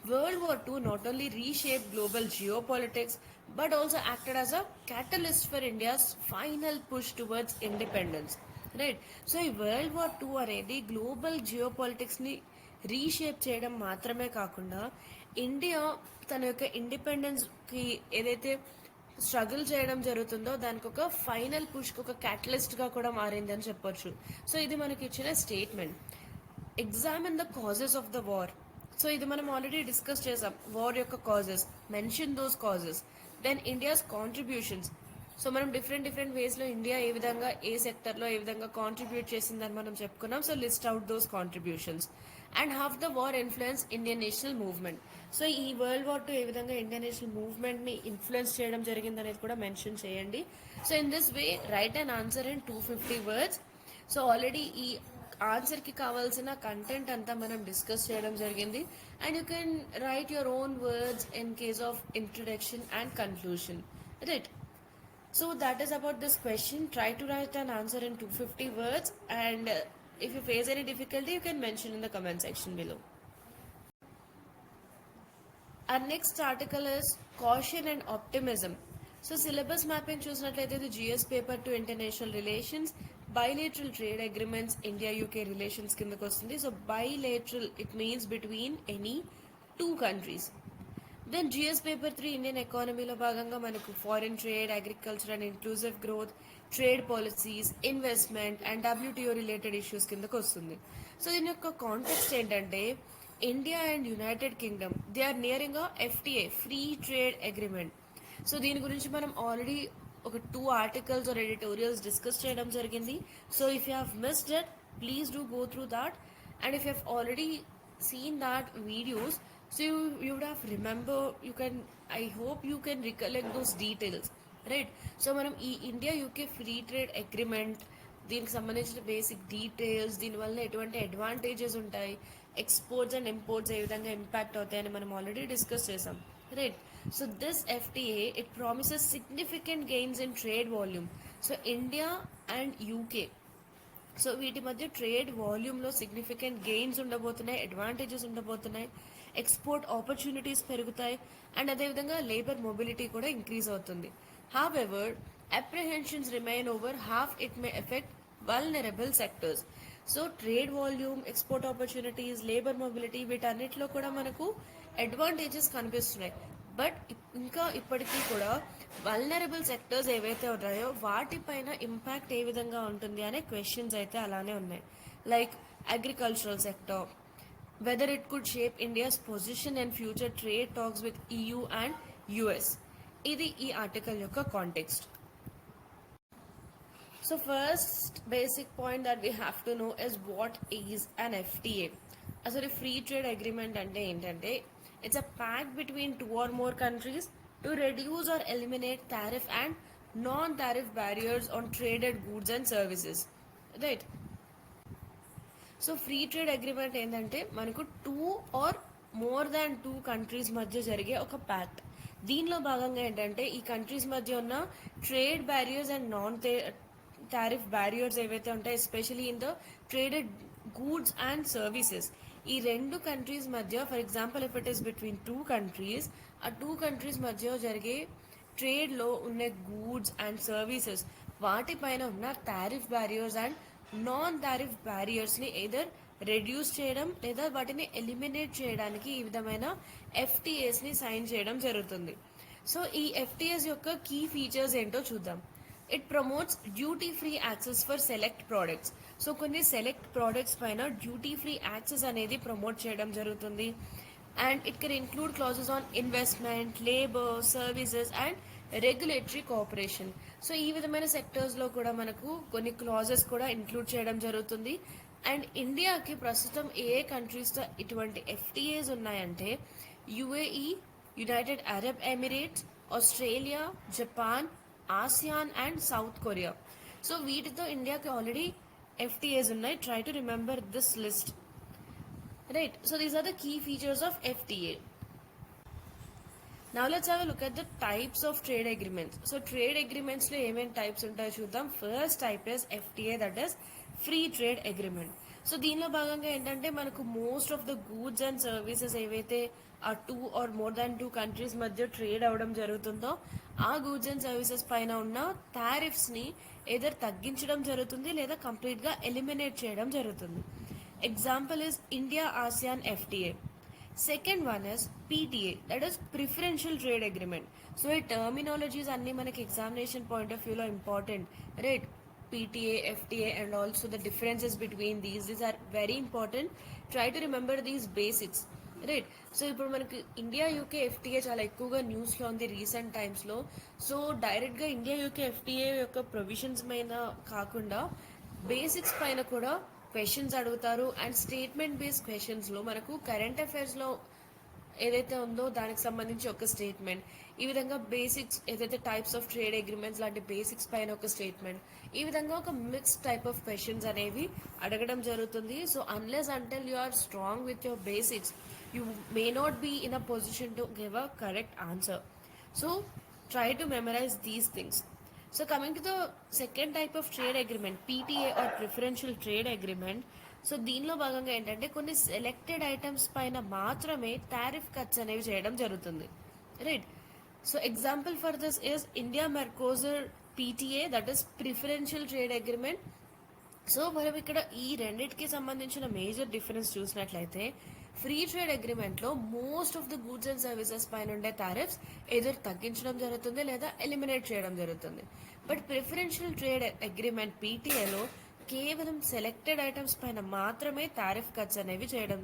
World War II not only reshaped global geopolitics but also acted as a catalyst for India's final push towards independence. Right? So ఈ World War II అనేది గ్లోబల్ జియోపాలిటిక్స్ని రీషేప్ చేయడం మాత్రమే కాకుండా ఇండియా తన యొక్క ఇండిపెండెన్స్కి ఏదైతే స్ట్రగుల్ చేయడం జరుగుతుందో దానికి ఒక ఫైనల్ పుష్కి ఒక క్యాటలిస్ట్గా కూడా మారింది అని చెప్పొచ్చు. సో ఇది మనకి ఇచ్చిన statement. Examine the causes of the war. So ఇది మనం ఆల్రెడీ డిస్కస్ చేసాం, వార్ యొక్క causes, mention those causes. Then India's contributions. So మనం డిఫరెంట్ వేస్లో ఇండియా ఏ విధంగా ఏ సెక్టర్లో ఏ విధంగా కాంట్రిబ్యూట్ చేసిందని మనం చెప్పుకున్నాం. So list out those contributions. And how the war influence Indian national movement. So ఈ World War II ఏ విధంగా ఇండియన్ నేషనల్ మూవ్మెంట్ని ఇన్ఫ్లుయెన్స్ చేయడం జరిగింది అనేది కూడా మెన్షన్ చేయండి. So in this way right and answer in 250 words. So already ఈ ఆన్సర్కి కావాల్సిన కంటెంట్ అంతా మనం డిస్కస్ చేయడం జరిగింది. And you can write your own words in case of introduction and conclusion. Right? So that is about this question. Try to write an answer in 250 words, and if you face any difficulty you can mention in the comment section below. Our next article is caution and optimism. So syllabus mapping చూసినట్లయితే ఇది GS paper two international relations, bilateral trade agreements, India UK relations కిందకు వస్తుంది. So bilateral it means between any 2 countries. Then GS paper 3 Indian ఎకానమీలో భాగంగా మనకు foreign trade, agriculture and inclusive growth, trade policies, investment and WTO related issues కిందకు వస్తుంది. So దీని యొక్క context ఏంటంటే India and United Kingdom they are nearing a FTA, free trade agreement. So దీని గురించి మనం ఆల్రెడీ ఒక 2 articles or editorials డిస్కస్ చేయడం జరిగింది. So if you have missed it please do go through that, and if you have already seen that videos, so you would have I hope you can recollect those details, right? So మనం ఈ India UK free trade agreement దీనికి సంబంధించిన basic details, దీనివల్ల ఎటువంటి advantages ఉంటాయి, exports and imports ఏ విధంగా impact అవుతాయని మనం ఆల్రెడీ డిస్కస్ చేసాం, right? So this FTA, it promises significant gains in trade volume. So India and UK, so వీటి మధ్య ట్రేడ్ వాల్యూమ్లో సిగ్నిఫికెంట్ గెయిన్స్ ఉండబోతున్నాయి, అడ్వాంటేజెస్ ఉండబోతున్నాయి, ఎక్స్పోర్ట్ ఆపర్చునిటీస్ పెరుగుతాయి, అండ్ అదేవిధంగా లేబర్ మొబిలిటీ కూడా ఇంక్రీజ్ అవుతుంది. However apprehensions remain over half it may affect vulnerable sectors. So trade volume, export opportunities, labour mobility వీటన్నిటిలో కూడా మనకు అడ్వాంటేజెస్ కనిపిస్తున్నాయి. బట్ ఇంకా ఇప్పటికీ కూడా వల్నరబుల్ సెక్టర్స్ ఏవైతే ఉన్నాయో వాటిపైన ఇంపాక్ట్ ఏ విధంగా ఉంటుంది అనే క్వశ్చన్స్ అయితే అలానే ఉన్నాయి. Like agricultural sector, whether it could shape India's position and future trade talks with EU and US. ఇది ఈ ఆర్టికల్ యొక్క context. So first basic point that we have to no is what is an FTA. అసలు free trade agreement అంటే ఏంటంటే it's a pact between 2 or more countries to reduce or eliminate tariff and non-tariff barriers on traded goods and services, right? So free trade agreement ఏంటంటే మనకు 2 or more than 2 countries మధ్య జరిగే ఒక pact. దీనిలో భాగంగా ఏంటంటే ఈ కంట్రీస్ మధ్య ఉన్న trade barriers and non tariff barriers ఏవైతే ఉంటాయి, especially in the traded goods and services, ఈ 2 countries మధ్య, for example if it is between 2 countries, ఆ 2 countries మధ్య జరిగే ట్రేడ్లో ఉన్న గూడ్స్ అండ్ సర్వీసెస్ వాటిపైన ఉన్న tariff barriers and non tariff బ్యారియర్స్ని ఎయిదర్ రెడ్యూస్ చేయడం లేదా వాటిని ఎలిమినేట్ చేయడానికి ఈ విధమైన FTAsని సైన్ చేయడం జరుగుతుంది. సో ఈ ఎఫ్టీఎస్ యొక్క కీ ఫీచర్స్ ఏంటో చూద్దాం. It promotes duty free access for select products. So కొన్ని సెలెక్ట్ ప్రోడక్ట్స్ పైన డ్యూటీ ఫ్రీ యాక్సెస్ అనేది ప్రమోట్ చేయడం జరుగుతుంది. And it can include clauses on investment, labour, services and regulatory cooperation. So ఈ విధమైన సెక్టర్స్లో కూడా మనకు కొన్ని క్లాజెస్ కూడా ఇంక్లూడ్ చేయడం జరుగుతుంది. అండ్ ఇండియాకి ప్రస్తుతం ఏ కంట్రీస్తో ఇటువంటి ఎఫ్టీఏస్ ఉన్నాయంటే UAE, United Arab Emirates, Australia, Japan, ASEAN and South Korea. So వీటితో ఇండియాకి ఆల్రెడీ ఎఫ్టీఏస్ ఉన్నాయి. Try to remember this list. Right, so these are the key features of FTA. Now let's have a look at the types of trade agreements. So trade agreements లో ఏమేమి types ఉంటాయో చూద్దాం. First type is FTA, that is free trade agreement. So దీనిలో భాగంగా ఏంటంటే మనకు most of the goods and services ఏవైతే ఆ 2 or more than 2 కంట్రీస్ మధ్య ట్రేడ్ అవడం జరుగుతుందో ఆ గూడ్స్ అండ్ సర్వీసెస్ పైన ఉన్న టారిఫ్స్ ని ఏదర్ తగ్గించడం జరుగుతుంది లేదా కంప్లీట్ గా ఎలిమినేట్ చేయడం జరుగుతుంది. Example is India ASEAN FTA. Second one is PTA, that is Preferential Trade Agreement. So ఈ terminologies అన్ని మనకి examination point of view లో important, right? PTA, FTA and also the differences between these are very important. Try to remember these basics, right? So ఇప్పుడు మనకి India UK FTA చాలా ఎక్కువగా న్యూస్లో ఉంది రీసెంట్ టైమ్స్లో. సో డైరెక్ట్గా ఇండియా యూకే ఎఫ్టీఏ యొక్క ప్రొవిజన్స్ పైన కాకుండా బేసిక్స్ పైన కూడా క్వశ్చన్స్ అడుగుతారు. అండ్ స్టేట్మెంట్ బేస్డ్ క్వశ్చన్స్లో మనకు కరెంట్ అఫైర్స్లో ఏదైతే ఉందో దానికి సంబంధించి ఒక స్టేట్మెంట్, ఈ విధంగా బేసిక్స్ ఏదైతే టైప్స్ ఆఫ్ ట్రేడ్ అగ్రిమెంట్స్ లాంటి బేసిక్స్ పైన ఒక స్టేట్మెంట్, ఈ విధంగా ఒక మిక్స్డ్ టైప్ ఆఫ్ క్వశ్చన్స్ అనేవి అడగడం జరుగుతుంది. So unless until you are strong with your basics you may not be in a position to give a correct answer. So try to memorise these things. So coming to the second type of trade agreement, PTA or Preferential Trade Agreement. So దీనిలో భాగంగా ఏంటంటే కొన్ని selected items పైన మాత్రమే tariff cuts అనేవి చేయడం జరుగుతుంది, right? So example for this is India Mercosur PTA, that is preferential trade agreement. So మనం ఇక్కడ ఈ రెండింటికి సంబంధించిన మేజర్ డిఫరెన్స్ చూసినట్లయితే ఫ్రీ ట్రేడ్ అగ్రిమెంట్లో most of the goods and services పైన ఉండే టారిఫ్స్ ఏదో తగ్గించడం జరుగుతుంది లేదా ఎలిమినేట్ చేయడం జరుగుతుంది. బట్ ప్రిఫరెన్షియల్ ట్రేడ్ అగ్రిమెంట్ PTAలో కేవలం సెలెక్టెడ్ ఐటమ్స్ పైన మాత్రమే టారిఫ్ కట్స్ అనేవి చేయడం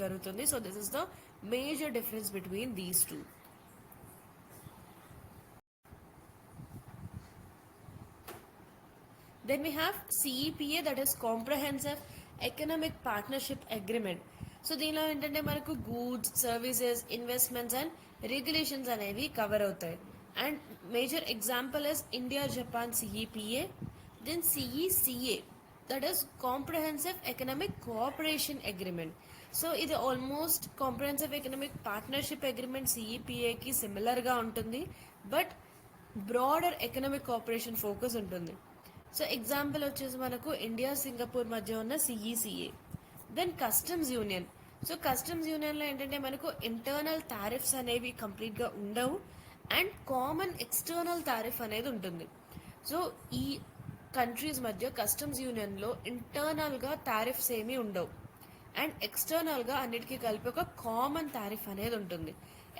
జరుగుతుంది. So this is the major difference between these two. Then we have CEPA, that is Comprehensive Economic Partnership Agreement. So దీనిలో ఏంటంటే మనకు goods, services, investments and regulations అనేవి కవర్ అవుతాయి. And major example is India Japan CEPA. Then CECA, that is comprehensive economic cooperation agreement. So ఇది almost comprehensive economic partnership agreement CEPAకి సిమిలర్గా ఉంటుంది, but broader economic cooperation focus ఉంటుంది. So example వచ్చేసి మనకు India Singapore మధ్య ఉన్న CECA. Then customs union. So customs యూనియన్లో ఏంటంటే మనకు ఇంటర్నల్ టారిఫ్స్ అనేవి కంప్లీట్గా ఉండవు అండ్ కామన్ ఎక్స్టర్నల్ టారిఫ్ అనేది ఉంటుంది. సో ఈ కంట్రీస్ మధ్య కస్టమ్స్ యూనియన్లో ఇంటర్నల్గా టారిఫ్స్ ఏమీ ఉండవు అండ్ ఎక్స్టర్నల్గా అన్నిటికీ కలిపి ఒక కామన్ టారిఫ్ అనేది ఉంటుంది.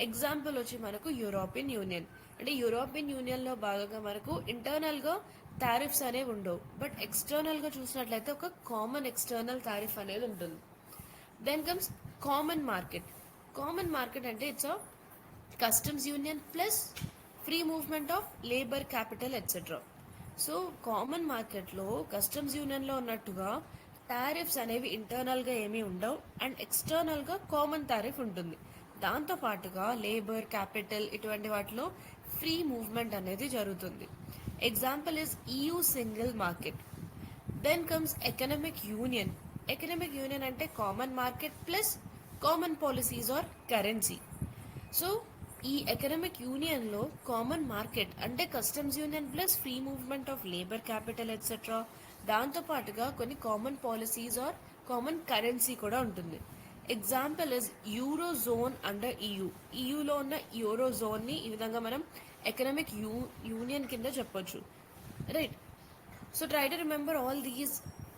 ఎగ్జాంపుల్ వచ్చి మనకు యూరోపియన్ యూనియన్. అంటే యూరోపియన్ యూనియన్లో భాగంగా మనకు ఇంటర్నల్గా టారిఫ్స్ అనేవి ఉండవు, బట్ ఎక్స్టర్నల్గా చూసినట్లయితే ఒక కామన్ ఎక్స్టర్నల్ టారిఫ్ అనేది ఉంటుంది. Then comes common market. Common market అంటే it's a customs union plus free movement of labour, capital etcetera. So common మార్కెట్లో కస్టమ్స్ యూనియన్లో ఉన్నట్టుగా టారిఫ్స్ అనేవి ఇంటర్నల్గా ఏమీ ఉండవు అండ్ ఎక్స్టర్నల్గా కామన్ టారిఫ్ ఉంటుంది. దాంతో పాటుగా లేబర్, క్యాపిటల్ ఇటువంటి వాటిలో ఫ్రీ మూవ్మెంట్ అనేది జరుగుతుంది. Example is EU single market. Then comes economic union. Economic union అంటే common market plus common policies or currency. So ఈ ఎకనామిక్ యూనియన్లో కామన్ మార్కెట్ అంటే customs union plus free movement of labour, capital etcetera. దాంతో పాటుగా కొన్ని common policies or common currency కూడా ఉంటుంది. Example is eurozone under EUలో ఉన్న యూరో జోన్ని ఈ విధంగా మనం ఎకనామిక్ యూనియన్ కింద చెప్పొచ్చు, right? So try to remember all these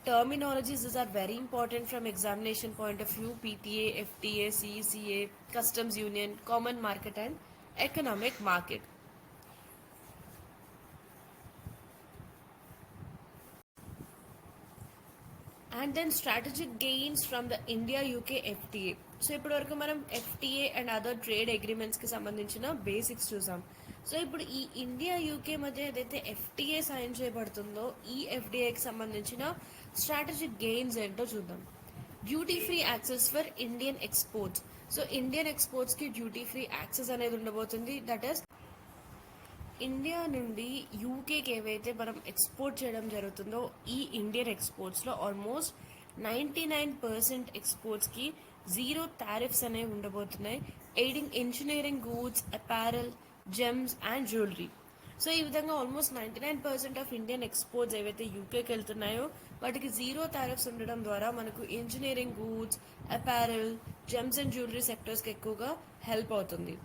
terminologies. These are very important from examination point of view. PTA, FTA, CECA, customs union, common market and economic market. And then strategic gains from the India UK FTA. So ఇప్పటి వరకు మనం FTA and other trade agreements కి సంబంధించిన basics చూసాం. So ఇప్పుడు ఈ India UK మధ్య ఏదైతే FTA సైన్ చేయబడుతుందో ఈ FDAకి సంబంధించిన స్ట్రాటజిక్ గెయిన్స్ ఏంటో చూద్దాం. Duty free access for Indian exports. So Indian exports కి డ్యూటీ ఫ్రీ యాక్సెస్ అనేది ఉండబోతుంది. దట్ ఈస్ ఇండియా నుండి యూకేకి ఏవైతే మనం ఎక్స్పోర్ట్ చేయడం జరుగుతుందో ఈ ఇండియన్ ఎక్స్పోర్ట్స్లో ఆల్మోస్ట్ 99% ఎక్స్పోర్ట్స్కి జీరో టారిఫ్స్ అనేవి ఉండబోతున్నాయి, aiding engineering goods, apparel, gems and jewellery. So ఈ విధంగా ఆల్మోస్ట్ 99% ఆఫ్ ఇండియన్ ఎక్స్పోర్ట్స్ ఏవైతే యూకేకి వెళ్తున్నాయో వాటికి జీరో టారిఫ్స్ ఉండడం ద్వారా మనకు engineering goods, apparel, gems and jewellery సెక్టర్స్కి ఎక్కువగా హెల్ప్ అవుతుంది.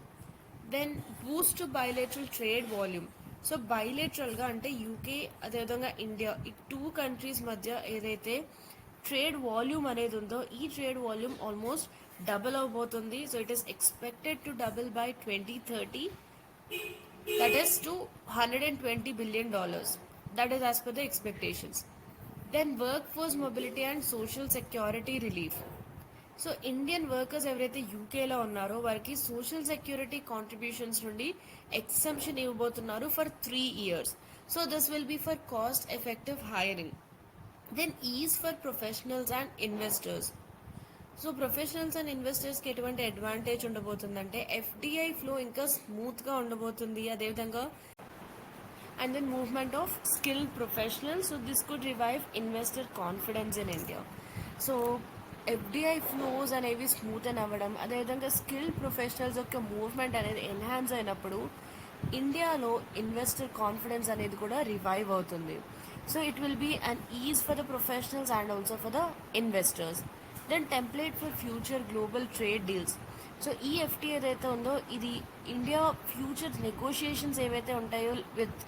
Then boost to bilateral trade volume. So బైలేటరల్గా అంటే యూకే అదేవిధంగా ఇండియా ఈ టూ కంట్రీస్ మధ్య ఏదైతే ట్రేడ్ వాల్యూమ్ అనేది ఉందో ఈ ట్రేడ్ వాల్యూమ్ ఆల్మోస్ట్ డబుల్ అవబోతుంది. So it is expected to double by 2030, that is to $120 billion. That is as per the expectations. Then work force mobility and social security relief. So Indian workers ఎవరైతే యూకేలో ఉన్నారో వారికి social security contributions నుండి exemption ఇవ్వబోతున్నారు for 3 years. So this will be for cost effective hiring. Then is for professionals and investors. So professionals and ఇన్వెస్టర్స్కి ఎటువంటి advantage ఉండబోతుందంటే FDI flow ఇంకా స్మూత్గా ఉండబోతుంది. అదేవిధంగా and then movement of skilled professionals. So this could revive investor confidence in India. So FDI flows అనేవి smooth అని అవ్వడం, అదేవిధంగా skilled professionals యొక్క మూవ్మెంట్ అనేది ఎన్హాన్స్ అయినప్పుడు ఇండియాలో ఇన్వెస్టర్ కాన్ఫిడెన్స్ అనేది కూడా రివైవ్ అవుతుంది. So it will be an ease for the professionals and also for the investors. Then template for future global trade deals. So ఈ FTA ఏదైతే ఉందో ఇది ఇండియా ఫ్యూచర్ నెగోషియేషన్స్ ఏవైతే ఉంటాయో with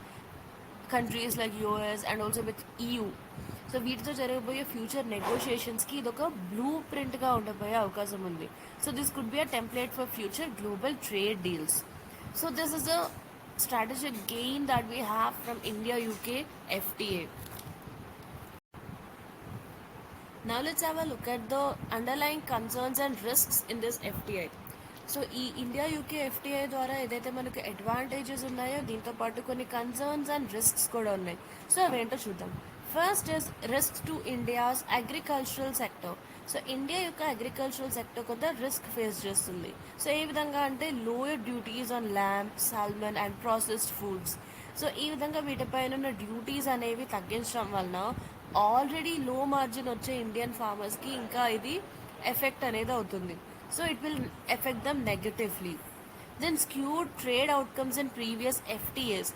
countries like US and also with EU. So వీటితో జరగబోయే future నెగోషియేషన్స్కి ఇది ఒక బ్లూ ప్రింట్గా ఉండబోయే అవకాశం ఉంది. So this could be a template for future global trade deals. So this is a strategic gain that we have from India UK FTA. Now let's have a look at the underlying concerns and risks in this FTA. So ఈ India UK FTA ద్వారా ఏదైతే మనకు advantages ఉన్నాయో దీంతో పాటు కొన్ని concerns and risks కూడా ఉన్నాయి. సో అవేంటో చూద్దాం. First is risk to India's agricultural sector. So India యొక్క అగ్రికల్చరల్ సెక్టర్ కొంత రిస్క్ ఫేస్ చేస్తుంది. సో ఏ విధంగా అంటే lower duties on lamb, salmon and processed foods. So ఈ విధంగా వీటిపైన ఉన్న డ్యూటీస్ అనేవి తగ్గించడం వలన ఆల్రెడీ లో మార్జిన్ వచ్చే ఇండియన్ ఫార్మర్స్కి ఇంకా ఇది ఎఫెక్ట్ అనేది అవుతుంది. So it will effect them negatively. Then skewed trade outcomes in previous FTAs.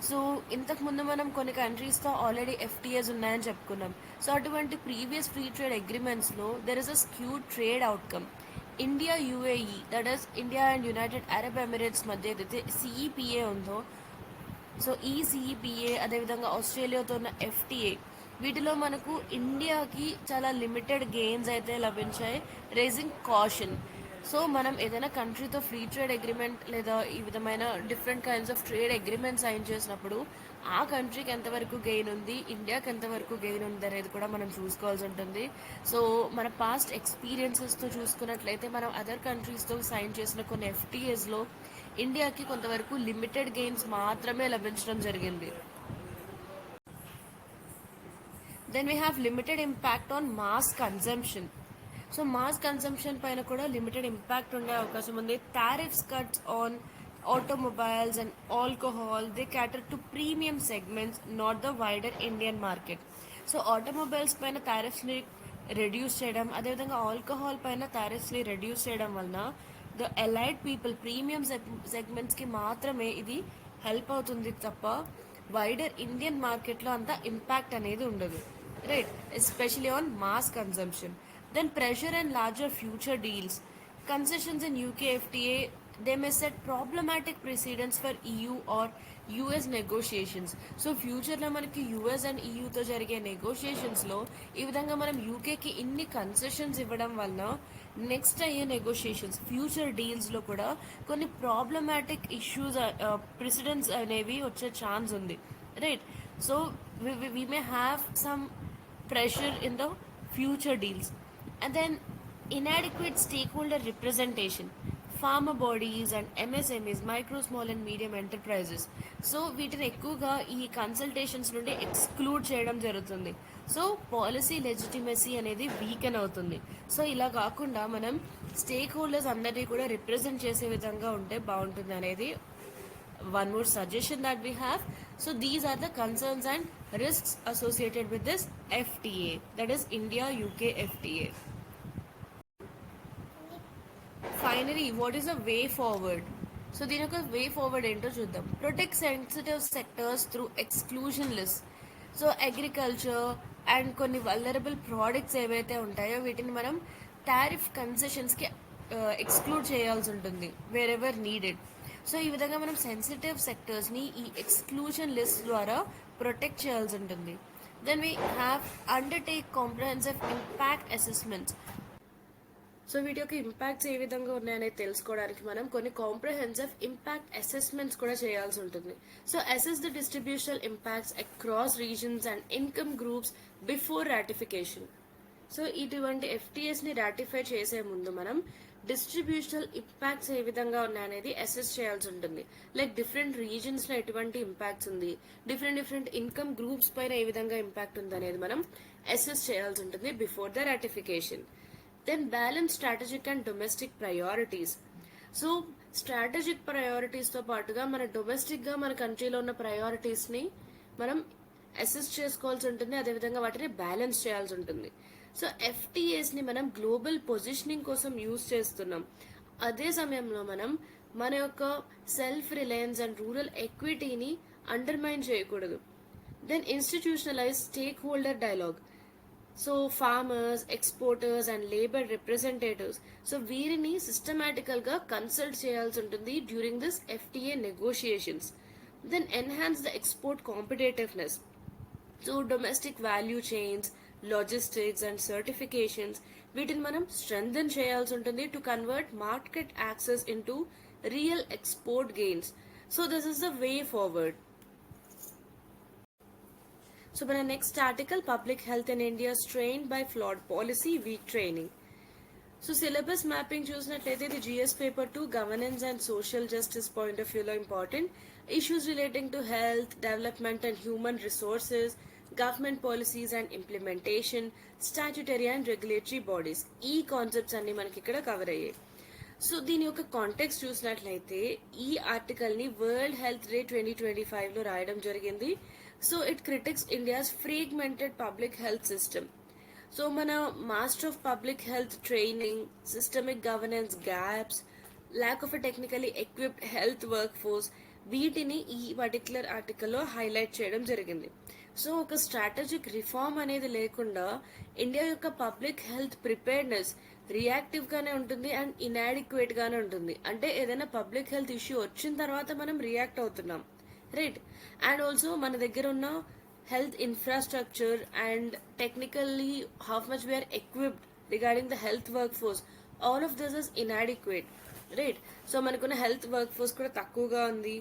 So ఇంతకుముందు మనం కొన్ని కంట్రీస్తో ఆల్రెడీ FTAs ఉన్నాయని చెప్పుకున్నాం. సో అటువంటి ప్రీవియస్ ఫ్రీ ట్రేడ్ అగ్రిమెంట్స్లో there is a skewed trade outcome. India UAE that is India and United Arab Emirates మధ్య ఏదైతే CEPA ఉందో సో ఈ CEPA అదేవిధంగా ఆస్ట్రేలియాతో ఉన్న FTA వీటిలో మనకు ఇండియాకి చాలా లిమిటెడ్ గెయిన్స్ అయితే లభించాయి, రేజింగ్ కాషన్. సో మనం ఏదైనా కంట్రీతో ఫ్రీ ట్రేడ్ అగ్రిమెంట్ లేదా ఈ విధమైన different kinds of trade agreement sign చేసినప్పుడు ఆ కంట్రీకి ఎంతవరకు గెయిన్ ఉంది, ఇండియాకి ఎంతవరకు గెయిన్ ఉంది అనేది కూడా మనం చూసుకోవాల్సి ఉంటుంది. సో మన పాస్ట్ ఎక్స్పీరియన్సెస్తో చూసుకున్నట్లయితే మనం అదర్ కంట్రీస్తో సైన్ చేసిన కొన్ని FTAsలో ఇండియాకి కొంతవరకు లిమిటెడ్ గెయిన్స్ మాత్రమే లభించడం జరిగింది. Then we have limited impact on mass consumption. So mass consumption పైన కూడా లిమిటెడ్ ఇంపాక్ట్ ఉండే అవకాశం ఉంది. Tariffs cuts on automobiles and alcohol they క్యాటర్ to premium segments, not the wider Indian market. So automobiles పైన టారిఫ్స్ని reduce చేయడం, అదేవిధంగా alcohol పైన టారిఫ్స్ని reduce చేయడం వలన ద ఎలైట్ పీపుల్ ప్రీమియం సెగ్మెంట్స్కి మాత్రమే ఇది హెల్ప్ అవుతుంది తప్ప వైడర్ ఇండియన్ మార్కెట్లో అంత ఇంపాక్ట్ అనేది ఉండదు, right, especially on mass consumption. Then pressure and larger future deals. Concessions in UK FTA, they may set problematic precedents for EU or US negotiations. So ఫ్యూచర్లో మనకి యుఎస్ అండ్ ఈయూతో జరిగే నెగోషియేషన్స్లో ఈ విధంగా మనం యూకేకి ఇన్ని కన్సెషన్స్ ఇవ్వడం వలన నెక్స్ట్ అయ్యే నెగోషియేషన్స్ ఫ్యూచర్ డీల్స్లో కూడా కొన్ని ప్రాబ్లమాటిక్ ఇష్యూస్ ప్రెసిడెంట్స్ అనేవి వచ్చే ఛాన్స్ ఉంది, right? So we may have some pressure in the future deals. And then inadequate stakeholder representation, farmer bodies and MSMEs, micro small and medium enterprises. So వీటిని ఎక్కువగా ఈ consultations నుండి exclude చేయడం జరుగుతుంది. So policy legitimacy అనేది weaken అవుతుంది. So ఇలా కాకుండా మనం స్టేక్ హోల్డర్స్ అందరినీ కూడా రిప్రజెంట్ చేసే విధంగా ఉంటే బాగుంటుంది అనేది one more suggestion that we have. So these are the concerns and risks associated with this FTA, that is India UK FTA. Finally, what is a way forward? So దీని యొక్క way forward ఏంటో చూద్దాం. Protect sensitive sectors through exclusion list. So agriculture and కొన్ని vulnerable products ఏవైతే ఉంటాయో వీటిని మనం tariff కన్సెషన్స్కి exclude చేయాల్సి ఉంటుంది వేర్ ఎవర్ నీడెడ్. సో ఈ విధంగా మనం సెన్సిటివ్ సెక్టర్స్ని ఈ ఎక్స్క్లూజన్ లిస్ట్ ద్వారా ప్రొటెక్ట్ చేయాల్సి ఉంటుంది. Then we have undertake comprehensive impact assessments. So వీటి యొక్క ఇంపాక్ట్స్ ఏ విధంగా ఉన్నాయనేది తెలుసుకోవడానికి మనం కొన్ని కాంప్రహెన్సివ్ ఇంపాక్ట్ అసెస్మెంట్స్ కూడా చేయాల్సి ఉంటుంది. So assess the distributional impacts across regions and income groups before ratification. So ఇటువంటి ఎఫ్టీఎస్ని రాటిఫై చేసే ముందు మనం డిస్ట్రిబ్యూషనల్ ఇంపాక్ట్స్ ఏ విధంగా ఉన్నాయనేది అసెస్ చేయాల్సి ఉంటుంది. లైక్ డిఫరెంట్ రీజన్స్లో ఎటువంటి ఇంపాక్ట్స్ ఉంది, డిఫరెంట్ ఇన్కమ్ గ్రూప్స్ పైన ఏ విధంగా ఇంపాక్ట్ ఉంది అనేది మనం అసెస్ చేయాల్సి ఉంటుంది before the ratification. Then balance strategic and domestic priorities. So strategic ప్రయారిటీస్తో పాటుగా మన డొమెస్టిక్గా మన కంట్రీలో ఉన్న ప్రయారిటీస్ని మనం అసెస్ చేసుకోవాల్సి ఉంటుంది, అదేవిధంగా వాటిని బ్యాలెన్స్ చేయాల్సి ఉంటుంది. సో ఎఫ్టీఏస్ని మనం గ్లోబల్ పొజిషనింగ్ కోసం యూజ్ చేస్తున్నాం. అదే సమయంలో మనం మన యొక్క సెల్ఫ్ రిలయన్స్ అండ్ రూరల్ ఎక్విటీని అండర్మైన్ చేయకూడదు. Then institutionalise stake holder dialogue. So farmers, exporters and labour representatives, so వీరిని సిస్టమాటికల్గా కన్సల్ట్ చేయాల్సి ఉంటుంది during this FTA negotiations. Then enhance the export competitiveness. So domestic value chains, logistics and certifications వీటిని మనం strengthen చేయాల్సి ఉంటుంది to convert market access into real export gains. So this is the way forward. So మన next article public health in India strained by flawed policy, weak training. So syllabus mapping చూసినట్లయితే ఇది GS paper 2 governance and social justice point of వ్యూలో important. Issues relating to health, development and human resources, government policies and implementation, statutory and regulatory bodies, ఈ concepts అన్ని మనకి ఇక్కడ cover అయ్యాయి. So దీని యొక్క కాంటెక్స్ట్ చూసినట్లయితే ఈ ఆర్టికల్ని వరల్డ్ హెల్త్ డే 2025లో రాయడం జరిగింది. So it critics India's fragmented public health system. So మన master of public health training, systemic governance gaps, lack of a technically equipped health work force, వీటిని ఈ పర్టికులర్ ఆర్టికల్లో హైలైట్ చేయడం జరిగింది. సో ఒక స్ట్రాటజిక్ రిఫార్మ్ అనేది లేకుండా ఇండియా యొక్క పబ్లిక్ హెల్త్ ప్రిపేర్నెస్ రియాక్టివ్గానే ఉంటుంది అండ్ ఇన్యాడిక్వేట్గానే ఉంటుంది. అంటే ఏదైనా పబ్లిక్ హెల్త్ ఇష్యూ వచ్చిన తర్వాత మనం రియాక్ట్ అవుతున్నాం, రైట్? అండ్ ఆల్సో మన దగ్గర ఉన్న health infrastructure and technically how much we are equipped regarding the health workforce, all of this is inadequate, right? So మనకున్న health workforce కూడా తక్కువగా ఉంది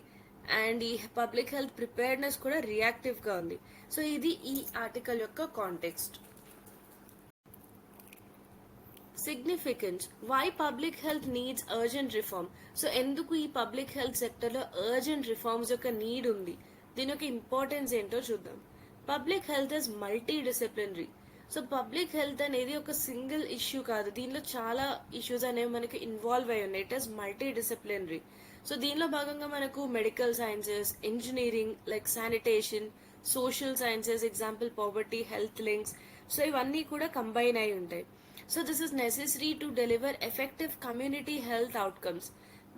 అండ్ ఈ పబ్లిక్ హెల్త్ ప్రిపేర్నెస్ కూడా రియాక్టివ్గా ఉంది. సో ఇది ఈ ఆర్టికల్ యొక్క context. Significance, why public health needs urgent reform. So ఎందుకు ఈ పబ్లిక్ హెల్త్ సెక్టర్లో అర్జెంట్ రిఫార్మ్స్ యొక్క నీడ్ ఉంది, దీని యొక్క ఇంపార్టెన్స్ ఏంటో చూద్దాం. Public health is multidisciplinary. So public health అనేది ఒక సింగిల్ ఇష్యూ కాదు, దీనిలో చాలా ఇష్యూస్ అనేవి మనకి ఇన్వాల్వ్ అయి ఉన్నాయి. It is multidisciplinary. So దీనిలో భాగంగా మనకు medical sciences, engineering like sanitation, social sciences example poverty, health links, so ఇవన్నీ కూడా కంబైన్ అయి ఉంటాయి. So this is necessary to deliver effective community health outcomes.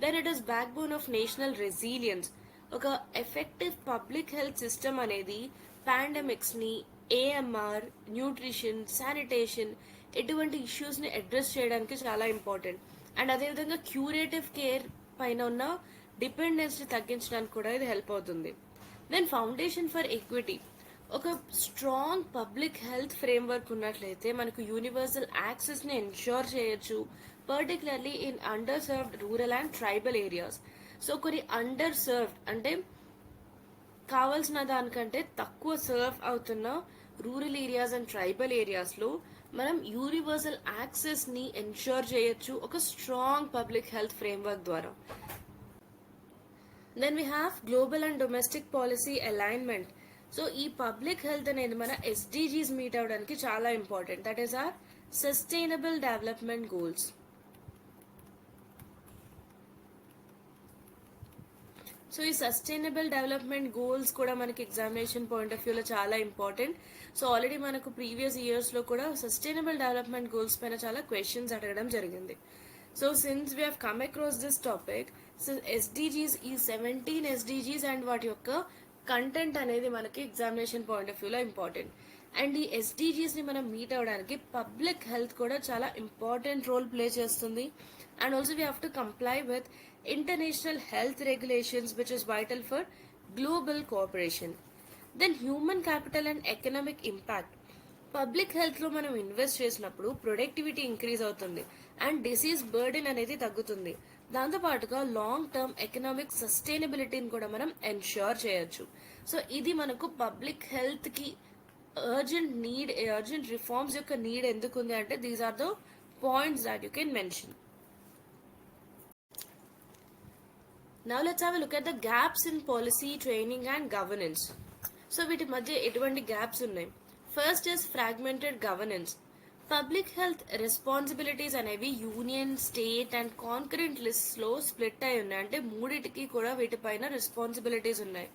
Then it is backbone of national resilience. ఒక effective public health system అనేది పాండమిక్స్ని, AMR, nutrition, sanitation ఇటువంటి ఇష్యూస్ని address చేయడానికి చాలా ఇంపార్టెంట్. అండ్ అదేవిధంగా క్యూరేటివ్ కేర్ పైన ఉన్న డిపెండెన్స్ని తగ్గించడానికి కూడా ఇది హెల్ప్ అవుతుంది. దెన్ ఫౌండేషన్ ఫర్ ఈక్విటీ, ఒక స్ట్రాంగ్ పబ్లిక్ హెల్త్ ఫ్రేమ్వర్క్ ఉన్నట్లయితే మనకు యూనివర్సల్ యాక్సెస్ని ఎన్ష్యూర్ చేయొచ్చు, particularly in under served rural and tribal areas. So కొన్ని అండర్ సర్వ్డ్ అంటే కావాల్సిన దానికంటే తక్కువ సర్వ్ అవుతున్న రూరల్ ఏరియాస్ అండ్ ట్రైబల్ ఏరియాస్లో మనం యూనివర్సల్ యాక్సెస్ని ఎన్ష్యూర్ చేయొచ్చు ఒక స్ట్రాంగ్ పబ్లిక్ హెల్త్ ఫ్రేమ్వర్క్ ద్వారా. Then we have global and domestic policy alignment. So ఈ పబ్లిక్ హెల్త్ అనేది మన ఎస్డిజీస్ మీట్ అవడానికి చాలా important. That is our sustainable development goals. So ఈ సస్టైనబుల్ డెవలప్మెంట్ గోల్స్ కూడా మనకి ఎగ్జామినేషన్ పాయింట్ ఆఫ్ వ్యూలో చాలా ఇంపార్టెంట్. సో ఆల్రెడీ మనకు ప్రీవియస్ ఇయర్స్లో కూడా సస్టైనబుల్ డెవలప్మెంట్ గోల్స్ పైన చాలా క్వశ్చన్స్ అడగడం జరిగింది. So since we have come across this topic, so SDGs, ఈ 17 ఎస్డిజీస్ అండ్ వాటి యొక్క కంటెంట్ అనేది మనకి ఎగ్జామినేషన్ పాయింట్ ఆఫ్ వ్యూలో ఇంపార్టెంట్. అండ్ ఈ ఎస్డిజీస్ని మనం మీట్ అవ్వడానికి పబ్లిక్ హెల్త్ కూడా చాలా ఇంపార్టెంట్ రోల్ ప్లే చేస్తుంది. And also we have to comply with international health regulations which is vital for global cooperation. Then human capital and economic impact. Public హెల్త్లో మనం invest చేసినప్పుడు productivity increase అవుతుంది and disease burden అనేది తగ్గుతుంది. దాంతోపాటుగా long term economic సస్టైనబిలిటీని కూడా మనం ensure చేయొచ్చు. సో ఇది మనకు పబ్లిక్ హెల్త్కి అర్జెంట్ రిఫార్మ్స్ యొక్క నీడ్ ఎందుకుంది అంటే these are the points that you can mention. Now let's have a look at the gaps in policy, training and governance. So వీటి మధ్య ఎటువంటి గ్యాప్స్ ఉన్నాయి? First is fragmented governance. Public health responsibilities అనేవి union, state and concurrent లిస్ట్లో split అయి ఉన్నాయి. అంటే మూడిటికి కూడా వీటిపైన రెస్పాన్సిబిలిటీస్ ఉన్నాయి.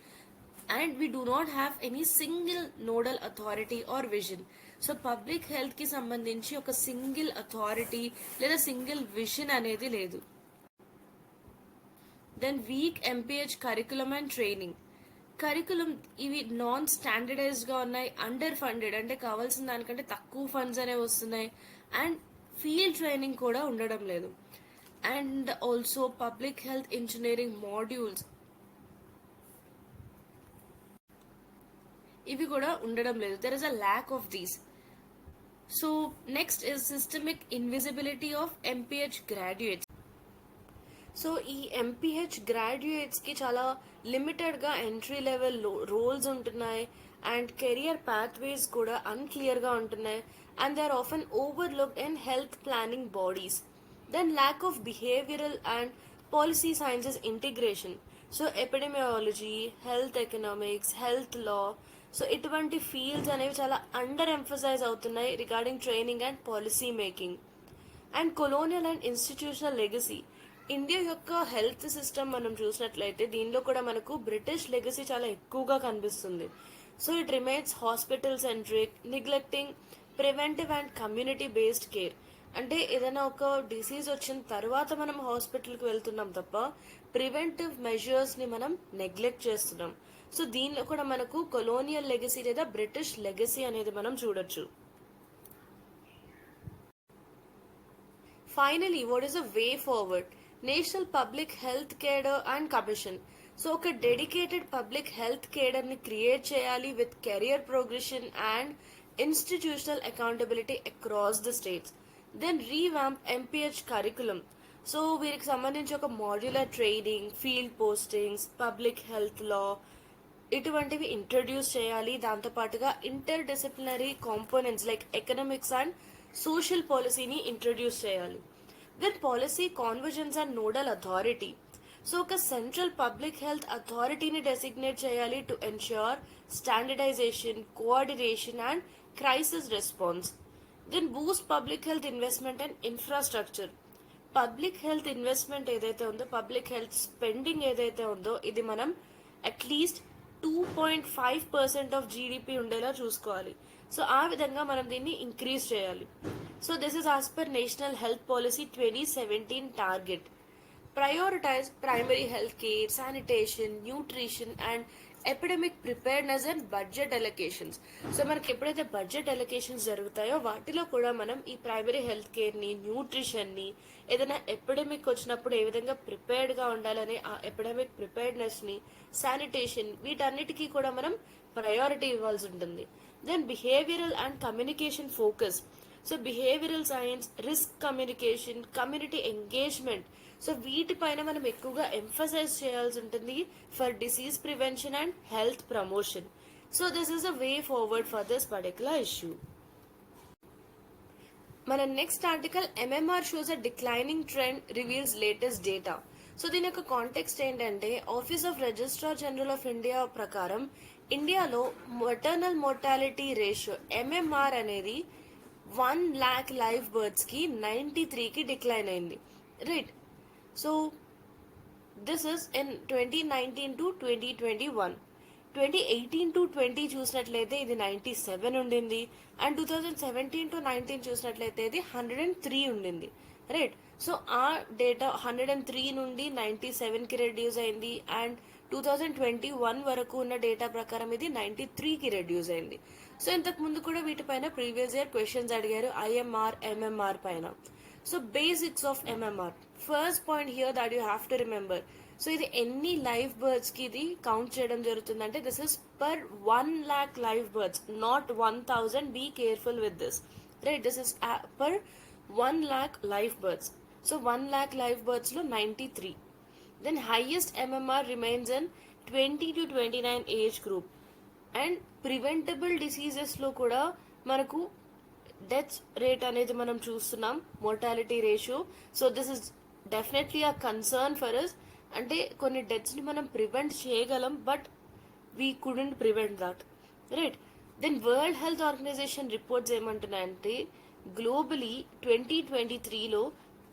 And we do not have any single nodal authority or vision. So public హెల్త్కి సంబంధించి ఒక సింగిల్ అథారిటీ లేదా సింగిల్ విజన్ అనేది లేదు. Then weak MPH curriculum and training. Curriculum ఇవి నాన్ స్టాండర్డైజ్డ్గా ఉన్నాయి, అండర్ ఫండెడ్ అంటే కావాల్సిన దానికంటే తక్కువ ఫండ్స్ అనేవి వస్తున్నాయి, అండ్ ఫీల్డ్ ట్రైనింగ్ కూడా ఉండడం లేదు. And also public health engineering modules ఇవి కూడా ఉండడం లేదు. There is a lack of these. So next is systemic invisibility of MPH graduates. So ఈ ఎంపీహెచ్ గ్రాడ్యుయేట్స్కి చాలా లిమిటెడ్గా ఎంట్రీ లెవెల్ రోల్స్ ఉంటున్నాయి అండ్ కెరియర్ పాత్వేస్ కూడా అన్క్లియర్గా ఉంటున్నాయి and they are often overlooked in health planning bodies. Then lack of behavioural and policy sciences integration. So epidemiology, health economics, health law, so ఇటువంటి fields అనేవి చాలా under emphasize అవుతున్నాయి regarding training and policy making. And colonial and institutional legacy. India యొక్క health system మనం చూసినట్లయితే దీనిలో కూడా మనకు బ్రిటిష్ లెగసీ చాలా ఎక్కువగా కనిపిస్తుంది. So it remains hospital centric, neglecting preventive and community based care. అంటే ఏదైనా ఒక డిసీజ్ వచ్చిన తర్వాత మనం హాస్పిటల్కి వెళ్తున్నాం తప్ప ప్రివెంటివ్ మెజర్స్ని మనం నెగ్లెక్ట్ చేస్తున్నాం. సో దీనిలో కూడా మనకు కొలోనియల్ లెగసీ లేదా బ్రిటిష్ లెగసీ అనేది మనం చూడొచ్చు. Finally what is a way forward? National public health cadre and commission. So ఒక డెడికేటెడ్ పబ్లిక్ హెల్త్ కేడర్ని క్రియేట్ చేయాలి with career progression and institutional accountability across the states. Then revamp MPH curriculum. So వీరికి సంబంధించి ఒక modular training, field postings, public health law ఇటువంటివి introduce చేయాలి. దాంతోపాటుగా inter disciplinary components like economics and social పాలసీని introduce చేయాలి. Then policy convergence and nodal authority. So ఒక central public health అథారిటీని డెసిగ్నేట్ చేయాలి to ensure standardisation, coordination and crisis response. Then boost public health investment and infrastructure. Public health investment ఏదైతే ఉందో, public health spending ఏదైతే ఉందో ఇది మనం at least 2.5% of GDP ఉండేలా చూసుకోవాలి. సో ఆ విధంగా మనం దీన్ని ఇంక్రీజ్ చేయాలి. So this is as per national health policy 2017 target. Prioritize primary health care, sanitation, nutrition and epidemic preparedness and budget allocations. So మనకి ఎప్పుడైతే బడ్జెట్ అలొకేషన్స్ జరుగుతాయో వాటిలో కూడా మనం ఈ ప్రైమరీ హెల్త్ కేర్ ని, న్యూట్రిషన్ ని, ఏదైనా ఎపిడమిక్ వచ్చినప్పుడు ఏ విధంగా ప్రిపేర్డ్ గా ఉండాలనే ఆ ఎపిడమిక్ ప్రిపేర్డ్నెస్ ని, శానిటేషన్, వీటన్నిటికీ కూడా మనం ప్రయారిటీ ఇవ్వాల్సి ఉంటుంది. Then behavioural and communication focus. So behavioural science, risk communication, community engagement, so వీటిపైన మనం ఎక్కువగా ఎంఫసైజ్ చేయాల్సి ఉంటుంది for disease prevention and health promotion. So this is a way forward for this particular issue. మన next article MMR shows a declining trend reveals latest data. So దీని యొక్క context ఏంటంటే office of registrar general of India ప్రకారం ఇండియాలో maternal mortality ratio MMR అనేది 1,00,000 live births కి 93కి decline అయింది. Right. So this is in 2019 to 2021. 2018 to 20 చూసినట్లయితే ఇది 97 ఉండింది, అండ్ 2017 టు 19 చూసినట్లయితే ఇది 103 ఉండింది. రైట్. సో ఆ డేటా 103 నుండి 97కి రెడ్యూస్ అయింది, అండ్ 2021 వరకు ఉన్న డేటా ప్రకారం ఇది 93కి రెడ్యూస్ అయింది. సో ఇంతకు ముందు కూడా వీటిపైన ప్రీవియస్ ఇయర్ క్వశ్చన్స్ అడిగారు ఐఎంఆర్, ఎంఎంఆర్ పైన. So basics of MMR. First point here that you have to remember. So ఇది ఎన్ని లైవ్ బర్డ్స్ కి ఇది కౌంట్ చేయడం జరుగుతుందంటే this is per 1,00,000 live births, not 1,000. Be careful with this. Right. This is per 1,00,000 live births. So 1,00,000 live births లో 93. Then highest MMR remains in 20 to 29 age group. And preventable diseases లో కూడా మనకు death rate అనేది మనం చూస్తున్నాం, mortality ratio. So this is definitely a concern for us. అంటే కొన్ని deaths ని మనం ప్రివెంట్ చేయగలం, but we couldn't prevent that. Right. Then world health organisation reports ఏమంటున్నాయంటే గ్లోబలీ 2023లో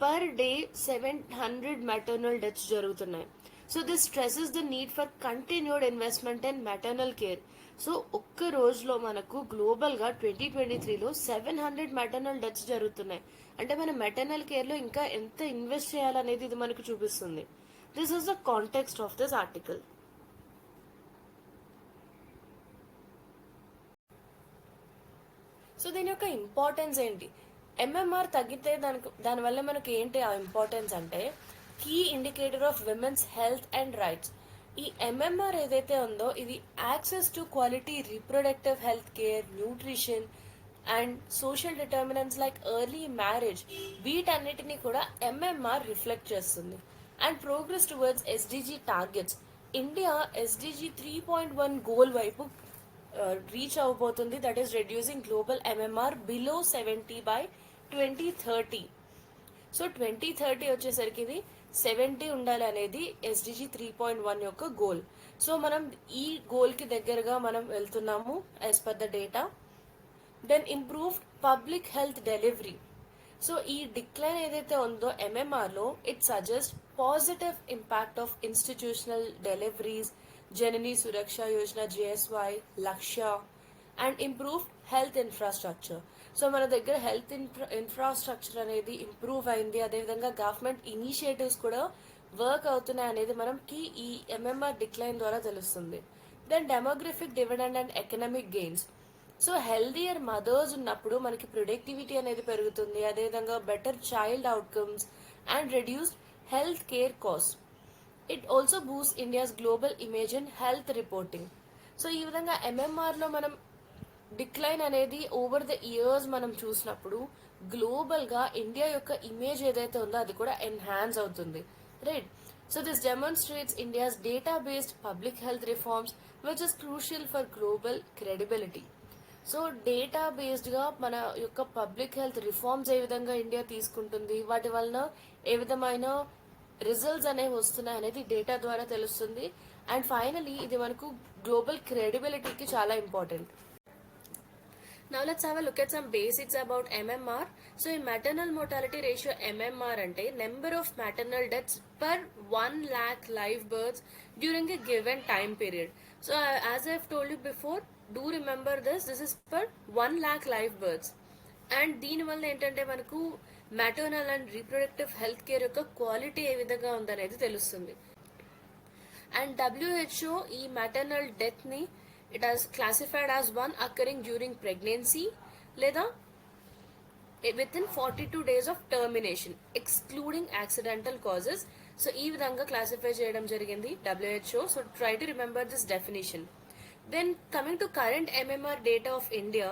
పర్ డే 700 మెటర్నల్ డెత్స్ జరుగుతున్నాయి. So this stresses the need for continued investment in maternal care. So ఒక్క రోజులో మనకు గ్లోబల్ గా 2023లో 700 మెటర్నల్ డెత్స్ జరుగుతున్నాయి. అంటే మన మెటర్నల్ కేర్ లో ఇంకా ఎంత ఇన్వెస్ట్ చేయాలనేది ఇది మనకు చూపిస్తుంది. This is the context of this article. So దీని యొక్క ఇంపార్టెన్స్ ఏంటి? ఎంఎంఆర్ తగ్గితే దానివల్ల మనకి ఏంటి ఆ ఇంపార్టెన్స్ అంటే key indicator of women's health and rights. ఈ ఎంఎంఆర్ ఏదైతే ఉందో ఇది access to quality reproductive health care, nutrition and social determinants like early marriage, వీటన్నిటిని కూడా ఎంఎంఆర్ రిఫ్లెక్ట్ చేస్తుంది. And progress towards SDG targets. India SDG 3.1 goal వైపు reach అవబోతుంది, that is reducing global MMR below 70 by 2030. So 2030 వచ్చేసరికి ఇది 70 ఉండాలి అనేది SDG 3.1 యొక్క గోల్. సో మనం ఈ గోల్ కి దగ్గరగా మనం వెళ్తున్నాము as per the data. Then improved public health delivery. So ఈ డిక్లైన్ ఏదైతే ఉందో ఎంఎంఆర్ లో it suggest positive impact of institutional deliveries, Janani Suraksha Yojana, JSY, Lakshya, and improve health infrastructure. So మన దగ్గర హెల్త్ ఇన్ఫ్రాస్ట్రక్చర్ అనేది ఇంప్రూవ్ అయింది, అదేవిధంగా గవర్నమెంట్ ఇనిషియేటివ్స్ కూడా వర్క్ అవుతున్నాయి అనేది మనకి ఈ ఎంఎంఆర్ డిక్లైన్ ద్వారా తెలుస్తుంది. Then demographic dividend and economic gains. So healthier mothers ఉన్నప్పుడు మనకి ప్రొడక్టివిటీ అనేది పెరుగుతుంది, అదేవిధంగా better child outcomes and reduced health care cost. It also boost India's global image in health reporting. So ఈ విధంగా ఎంఎంఆర్ లో మనం డిక్లైన్ అనేది ఓవర్ ద ఇయర్స్ మనం చూసినప్పుడు గ్లోబల్ గా ఇండియా యొక్క ఇమేజ్ ఏదైతే ఉందో అది కూడా ఎన్హాన్స్ అవుతుంది. Right. So this demonstrates India's data based public health reforms which is crucial for global credibility. So data based గా మన యొక్క పబ్లిక్ హెల్త్ రిఫార్మ్స్ ఏ విధంగా ఇండియా తీసుకుంటుంది, వాటి వలన ఏ విధమైన రిజల్ట్స్ అనేవి వస్తున్నాయి అనేది డేటా ద్వారా తెలుస్తుంది. అండ్ ఫైనలీ ఇది మనకు గ్లోబల్ క్రెడిబిలిటీకి చాలా important. Now let's have a look at some basics about MMR. So in maternal mortality ratio, MMR ante number of maternal deaths per 1,00,000 live births during a given time period. So as I've told you before, do remember this is per 1,00,000 live births. And దీని వల్ల ఏంటంటే మనకు maternal and reproductive health care యొక్క quality ఏ విధంగా ఉందనేది తెలుస్తుంది. అండ్ WHO ఈ మెటర్నల్ డెత్ ని it has classified as one occurring during pregnancy లేదా within 42 days of termination excluding accidental causes. So ఈ విధంగా క్లాసిఫై చేయడం జరిగింది WHO. So try to remember this definition. Then coming to current MMR data of India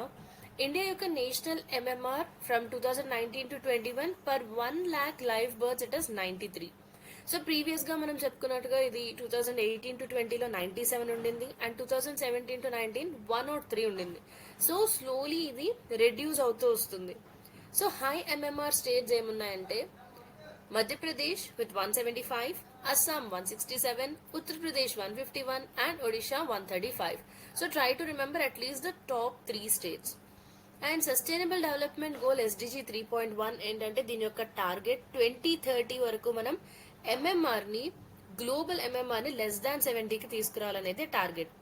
యొక్క national MMR from 2019 to 21 per 1 lakh live births it is 93. So previous గా మనం చెప్పుకున్నట్టుగా ఇది 2018 to 20లో 97 ఉండింది అండ్ 2017 to 19 103 ఉండింది. So slowly ఇది reduce అవుతూ వస్తుంది. సో హై MMR స్టేట్స్ ఏమున్నాయంటే Madhya Pradesh with 175, Assam 167, Uttar Pradesh 151 and Odisha 135. So try to remember at least the top 3 states. And sustainable development goal SDG 3.1 ఏంటంటే దీని యొక్క టార్గెట్ 2030 వరకు మనం MMR ని గ్లోబల్ MMR ని లెస్ దాన్ 70కి తీసుకురావాలనేది టార్గెట్.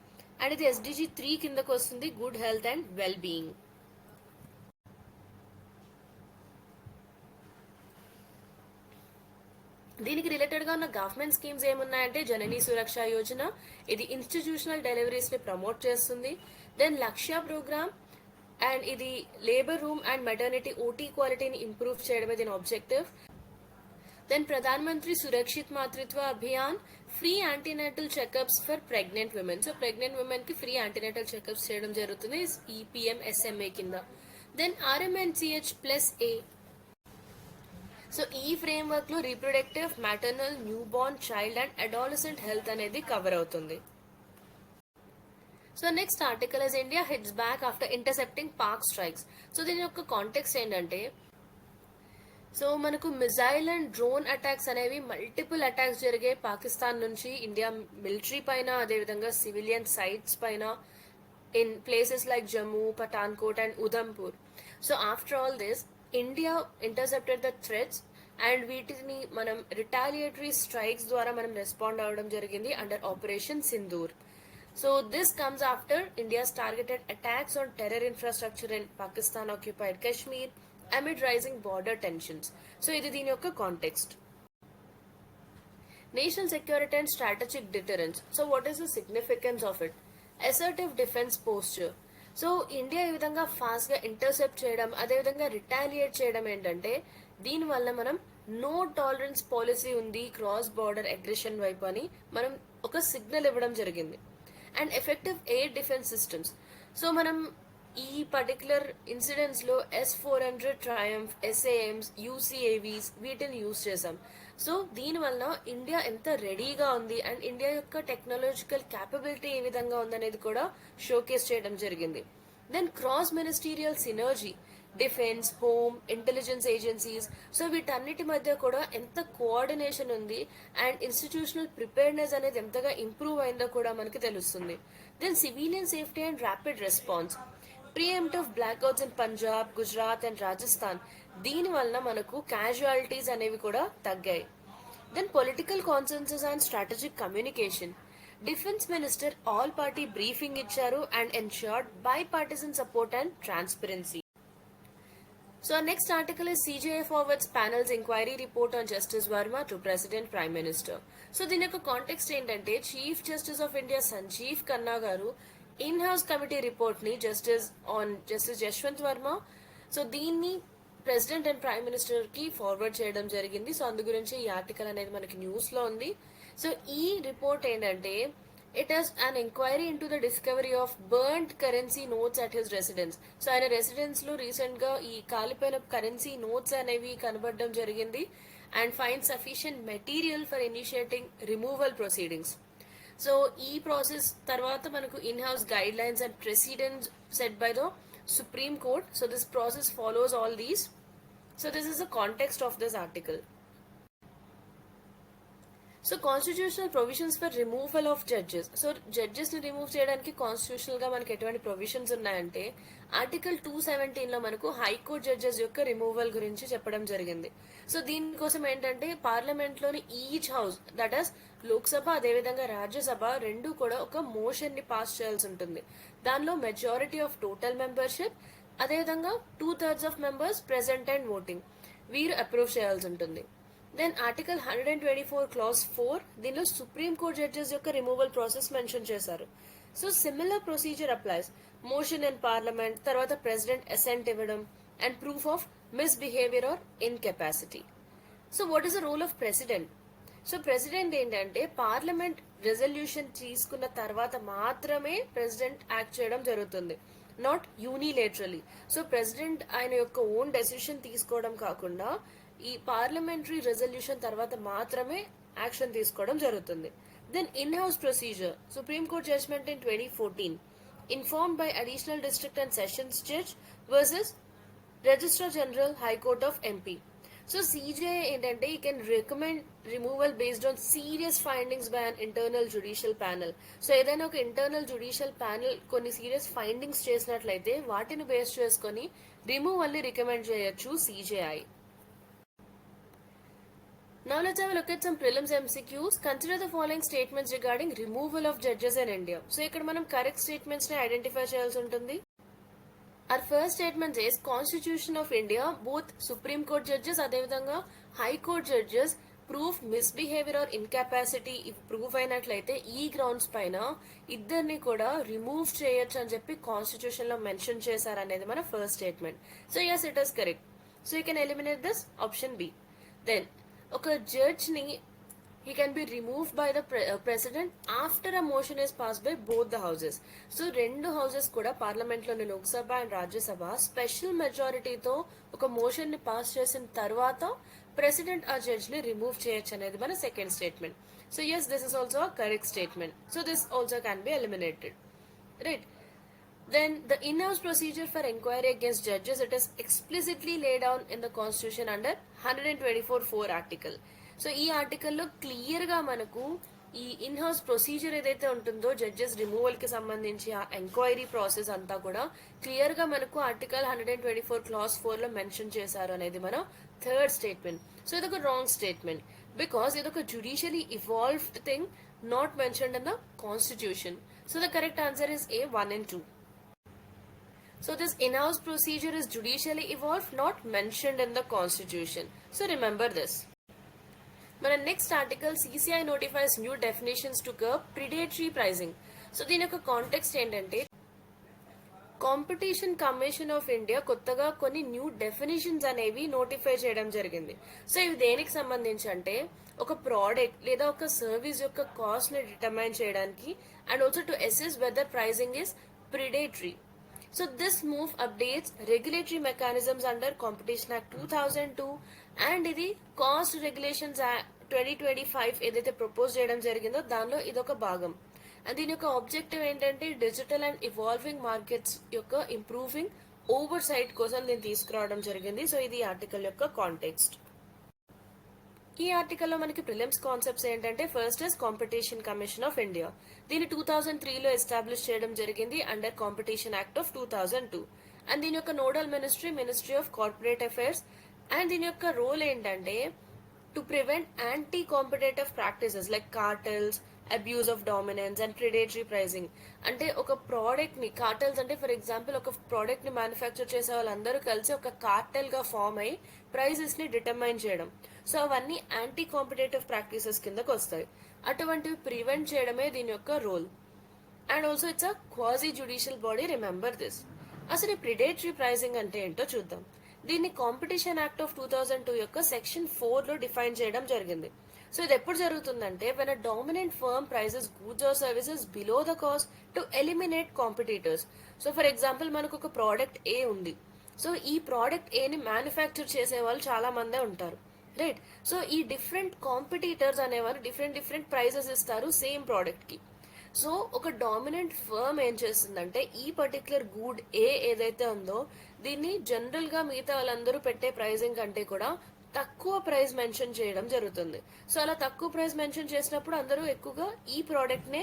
అండ్ ఇది SDG 3 కిందకు వస్తుంది, good health and well being. దీనికి రిలేటెడ్ గా ఉన్న గవర్నమెంట్ స్కీమ్స్ ఏమున్నాయంటే జననీ సురక్ష యోజన, ఇది ఇన్స్టిట్యూషనల్ డెలివరీస్ ని ప్రమోట్ చేస్తుంది. దెన్ లక్ష్య ప్రోగ్రామ్ అండ్ ఇది labour room and maternity OT క్వాలిటీని ఇంప్రూవ్ చేయడమే దీని ఆబ్జెక్టివ్. దెన్ ప్రధాన మంత్రి సురక్షిత్ మాతృత్వ Abhiyan, free antenatal checkups for pregnant women. So pregnant women కి ఫ్రీ యాంటీనేటల్ చెకప్స్ చేయడం జరుగుతుంది ఈ PMSMA కింద. Then RMNCH+A. సో ఈ ఫ్రేమ్ వర్క్ లో reproductive, maternal, newborn, child and adolescent health అనేది కవర్ అవుతుంది. So next article is India hits back after intercepting Pak strikes. So దీని యొక్క కాంటెక్స్ట్ ఏంటంటే సో మనకు మిజైల్ అండ్ డ్రోన్ అటాక్స్ అనేవి multiple attacks జరిగే పాకిస్తాన్ నుంచి ఇండియా మిలిటరీ పైన, అదేవిధంగా సివిలియన్ సైట్స్ పైన in places like Jammu, Pathankot and Udhampur. So after all this India intercepted the threats and వీటిని మనం రిటాలియేటరీ స్ట్రైక్స్ ద్వారా మనం రెస్పాండ్ అవ్వడం జరిగింది under operation Sindoor. So this comes after India's targeted attacks on terror infrastructure in Pakistan occupied Kashmir amid rising border tensions. So ఇది దీని యొక్క context. National security and strategic deterrence. So what is the significance of it? Assertive defence posture. So India ఈ విధంగా fast గా intercept చేయడం, అదేవిధంగా retaliate చేయడం ఏంటంటే దీనివల్ల మనం నో టాలరెన్స్ పాలసీ ఉంది క్రాస్ బార్డర్ అగ్రెషన్ వైపు అని మనం ఒక సిగ్నల్ ఇవ్వడం జరిగింది. And effective air defence systems. So మనం ఈ పర్టికులర్ ఇన్సిడెంట్స్ లో S-400 ట్రయంఫ్, SAMs, UCAVs వీటిని యూజ్ చేసాం. సో దీనివల్ల ఇండియా ఎంత రెడీగా ఉంది అండ్ ఇండియా యొక్క టెక్నాలజికల్ క్యాపబిలిటీ ఏ విధంగా ఉందనేది కూడా షోకేస్ చేయడం జరిగింది. Then cross ministerial synergy, defence, home, intelligence agencies, so వీటన్నిటి మధ్య కూడా ఎంత కోఆర్డినేషన్ ఉంది అండ్ ఇన్స్టిట్యూషనల్ ప్రిపేర్నెస్ అనేది ఎంతగా ఇంప్రూవ్ అయిందో కూడా మనకి తెలుస్తుంది. Then civilian safety and rapid response, preemptive blackouts in Punjab, Gujarat and Rajasthan, దీని వల్ల మనకు క్యాజువాలిటీస్ అనేవి కూడా తగ్గాయి. Then political consensus and strategic communication. Defence minister all party briefing ఇచ్చారు and ensured bipartisan support and transparency. So our next article is CJI forwards panel's inquiry report on Justice Verma to President Prime Minister. So దీని యొక్క context ఏంటంటే chief justice of India Sanjiv Khanna garu in house committee report ని justice Yashwant Varma, so దీన్ని president and prime minister కి forward చేయడం జరిగింది. So అందు గురించి ఈ ఆర్టికల్ అనేది మనకి న్యూస్ లో ఉంది. సో ఈ రిపోర్ట్ ఏంటంటే it is an inquiry into the discovery of burnt currency notes at his residence. So ఆయన రెసిడెన్స్ లో రీసెంట్ గా ఈ కాలిపోయిన కరెన్సీ నోట్స్ అనేవి కనబడడం జరిగింది and find sufficient material for initiating removal proceedings. So ఈ ప్రాసెస్ తర్వాత మనకు in house guidelines and precedents set by the Supreme Court. So this process follows all these. So this is the context of this article. So constitutional provisions for removal of judges. So judges ని remove చేయడానికి constitutional గా మనకి ఎటువంటి provisions ఉన్నాయంటే article 217 లో మనకు high court judges యొక్క removal గురించి చెప్పడం జరిగింది. సో దీనికోసం ఏంటంటే పార్లమెంట్ లోని each house, that is Lok Sabha అదేవిధంగా రాజ్యసభ రెండు కూడా ఒక మోషన్ ని పాస్ చేయాల్సి ఉంటుంది. దానిలో మెజారిటీ ఆఫ్ టోటల్ మెంబర్షిప్ అదేవిధంగా 2/3 of members present and voting వీరు అప్రూవ్ చేయాల్సి ఉంటుంది. దెన్ ఆర్టికల్ 124 క్లాస్ 4 దీనిలో సుప్రీం కోర్ట్ జడ్జెస్ యొక్క రిమూవల్ ప్రాసెస్ మెన్షన్ చేశారు. So similar procedure applies. Motion in parliament, తర్వాత ప్రెసిడెంట్ అసెంట్ ఇవ్వడం and proof of misbehaviour or incapacity. So what is the role of president? So president ఏంటంటే parliament resolution తీసుకున్న తర్వాత మాత్రమే president act చేయడం జరుగుతుంది, not యూనిలేటరలీ. So president ఆయన యొక్క ఓన్ డెసిషన్ తీసుకోవడం కాకుండా ఈ పార్లమెంటరీ రెజల్యూషన్ తర్వాత మాత్రమే యాక్షన్ తీసుకోవడం జరుగుతుంది. Then in house procedure. Supreme court judgement in 2014 informed by additional district and sessions judge versus registrar general high court of MP. So CJI ఏంటంటే ఈ can recommend removal based on serious findings by an internal judicial panel. So ఏదైనా ఒక internal judicial panel కొన్ని serious findings చేసినట్లయితే వాటిని base చేసుకొని removal ని recommend చేయొచ్చు CJI. Now let's have a look at some prelims MCQs. Consider the following statements regarding removal of judges in India. So ఇక్కడ మనం కరెక్ట్ స్టేట్మెంట్స్ ని identify చేయాల్సి ఉంటుంది. Our first statement says Constitution of India, both Supreme Court judges అదేవిధంగా high court judges proof misbehaviour or incapacity proof అయినట్లయితే ఈ grounds పైన ఇద్దరిని కూడా రిమూవ్ చేయొచ్చు అని చెప్పి కాన్స్టిట్యూషన్ లో మెన్షన్ చేశారనేది మన first statement. So yes, it is correct. So you can eliminate this option B. Then ఒక జడ్జ్ ని he can be removed by the president after a motion is passed by both the houses. So రెండు houses కూడా parliament లోని Lok Sabha and Rajya Sabha special మెజారిటీతో ఒక motion ని pass చేసిన తర్వాత ప్రెసిడెంట్ ఆ జడ్జ్ ని రిమూవ్ చేయొచ్చు అనేది మన second statement. So yes, this is also a correct statement. So this also can be eliminated, right? Then the in-house procedure for inquiry against judges, it is explicitly laid down in the constitution under 124(4) article. So ఈ ఆర్టికల్లో clear గా మనకు ఈ in house procedure ఏదైతే ఉంటుందో judges removal కి సంబంధించి ఆ ఎంక్వైరీ ప్రాసెస్ అంతా కూడా క్లియర్ గా మనకు ఆర్టికల్ 124 క్లాస్ 4 లో మెన్షన్ చేశారు అనేది మన థర్డ్ స్టేట్మెంట్. సో ఇదొక రాంగ్ స్టేట్మెంట్ బికాస్ ఇదొక judicially evolved thing not mentioned in the constitution. So the correct answer is A, 1 and 2. So this in-house procedure is judicially evolved, not mentioned in the constitution. So remember this. మన next article CCI notifies new definitions to curb predatory pricing. So దీని యొక్క context ఏంటంటే competition commission of India కొత్తగా కొన్ని new definitions అనేవి notify చేయడం జరిగింది. So ఇవి దేనికి సంబంధించి అంటే ఒక ప్రోడక్ట్ లేదా ఒక సర్వీస్ యొక్క కాస్ట్ ని డిటర్మైన్ చేయడానికి and also to assess whether pricing is predatory. So this move updates regulatory mechanisms under Competition Act 2002 and ఇది కాస్ట్ రెగ్యులేషన్స్ 2025 ఏదైతే ప్రపోజ్ చేయడం జరిగిందో దానిలో ఇదొక భాగం. అండ్ దీని యొక్క ఆబ్జెక్టివ్ ఏంటంటే డిజిటల్ అండ్ ఇవాల్వింగ్ మార్కెట్స్ యొక్క ఇంప్రూవింగ్ ఓవర్ సైట్ కోసం దీన్ని తీసుకురావడం జరిగింది. సో ఇది ఆర్టికల్ యొక్క కాంటెక్స్ట్. ఈ ఆర్టికల్లో మనకి ప్రిలిమ్స్ కాన్సెప్ట్స్ ఏంటంటే first is competition commission of India. దీన్ని 2003లో ఎస్టాబ్లిష్ చేయడం జరిగింది under competition act of 2002. And దీని యొక్క nodal ministry of corporate affairs. And దీని యొక్క రోల్ ఏంటంటే to prevent anti competitive practices like cartels, abuse of dominance and predatory pricing. అంటే ఒక ప్రోడక్ట్ ని కార్టెల్స్ అంటే ఫర్ ఎగ్జాంపుల్ ఒక ప్రోడక్ట్ ని మ్యానుఫ్యాక్చర్ చేసే వాళ్ళందరూ కలిసి ఒక కార్టెల్ గా ఫామ్ అయి ప్రైజెస్ ని డిటర్మైన్ చేయడం. సో అవన్నీ యాంటీ కాంపిటేటివ్ ప్రాక్టీసెస్ కిందకు వస్తాయి. అటువంటివి ప్రివెంట్ చేయడమే దీని యొక్క రోల్. And also it's a quasi judicial body, remember this. అసలు ఈ ప్రిడేటరీ ప్రైసింగ్ అంటే ఏంటో చూద్దాం. దీన్ని కాంపిటీషన్ యాక్ట్ ఆఫ్ 2002 యొక్క సెక్షన్ 4 లో డిఫైన్ చేయడం జరిగింది. సో ఇది ఎప్పుడు జరుగుతుందంటే when a dominant firm prices goods or services below the cost to eliminate competitors. So for example మనకు ఒక ప్రోడక్ట్ ఏ ఉంది. సో ఈ ప్రోడక్ట్ ఏని మ్యానుఫ్యాక్చర్ చేసే వాళ్ళు చాలా మందే ఉంటారు, రైట్? సో ఈ డిఫరెంట్ కాంపిటీటర్స్ అనేవారు డిఫరెంట్ ప్రైజెస్ ఇస్తారు సేమ్ ప్రోడక్ట్ కి. సో ఒక డామినెంట్ ఫర్మ్ ఏం చేస్తుందంటే ఈ పర్టికులర్ గూడ్ ఏదైతే ఉందో దీన్ని జనరల్ గా మిగతా వాళ్ళందరూ పెట్టే ప్రైజింగ్ కంటే కూడా తక్కువ ప్రైస్ మెన్షన్ చేయడం జరుగుతుంది. సో అలా తక్కువ ప్రైస్ మెన్షన్ చేసినప్పుడు అందరూ ఎక్కువగా ఈ ప్రోడక్ట్ నే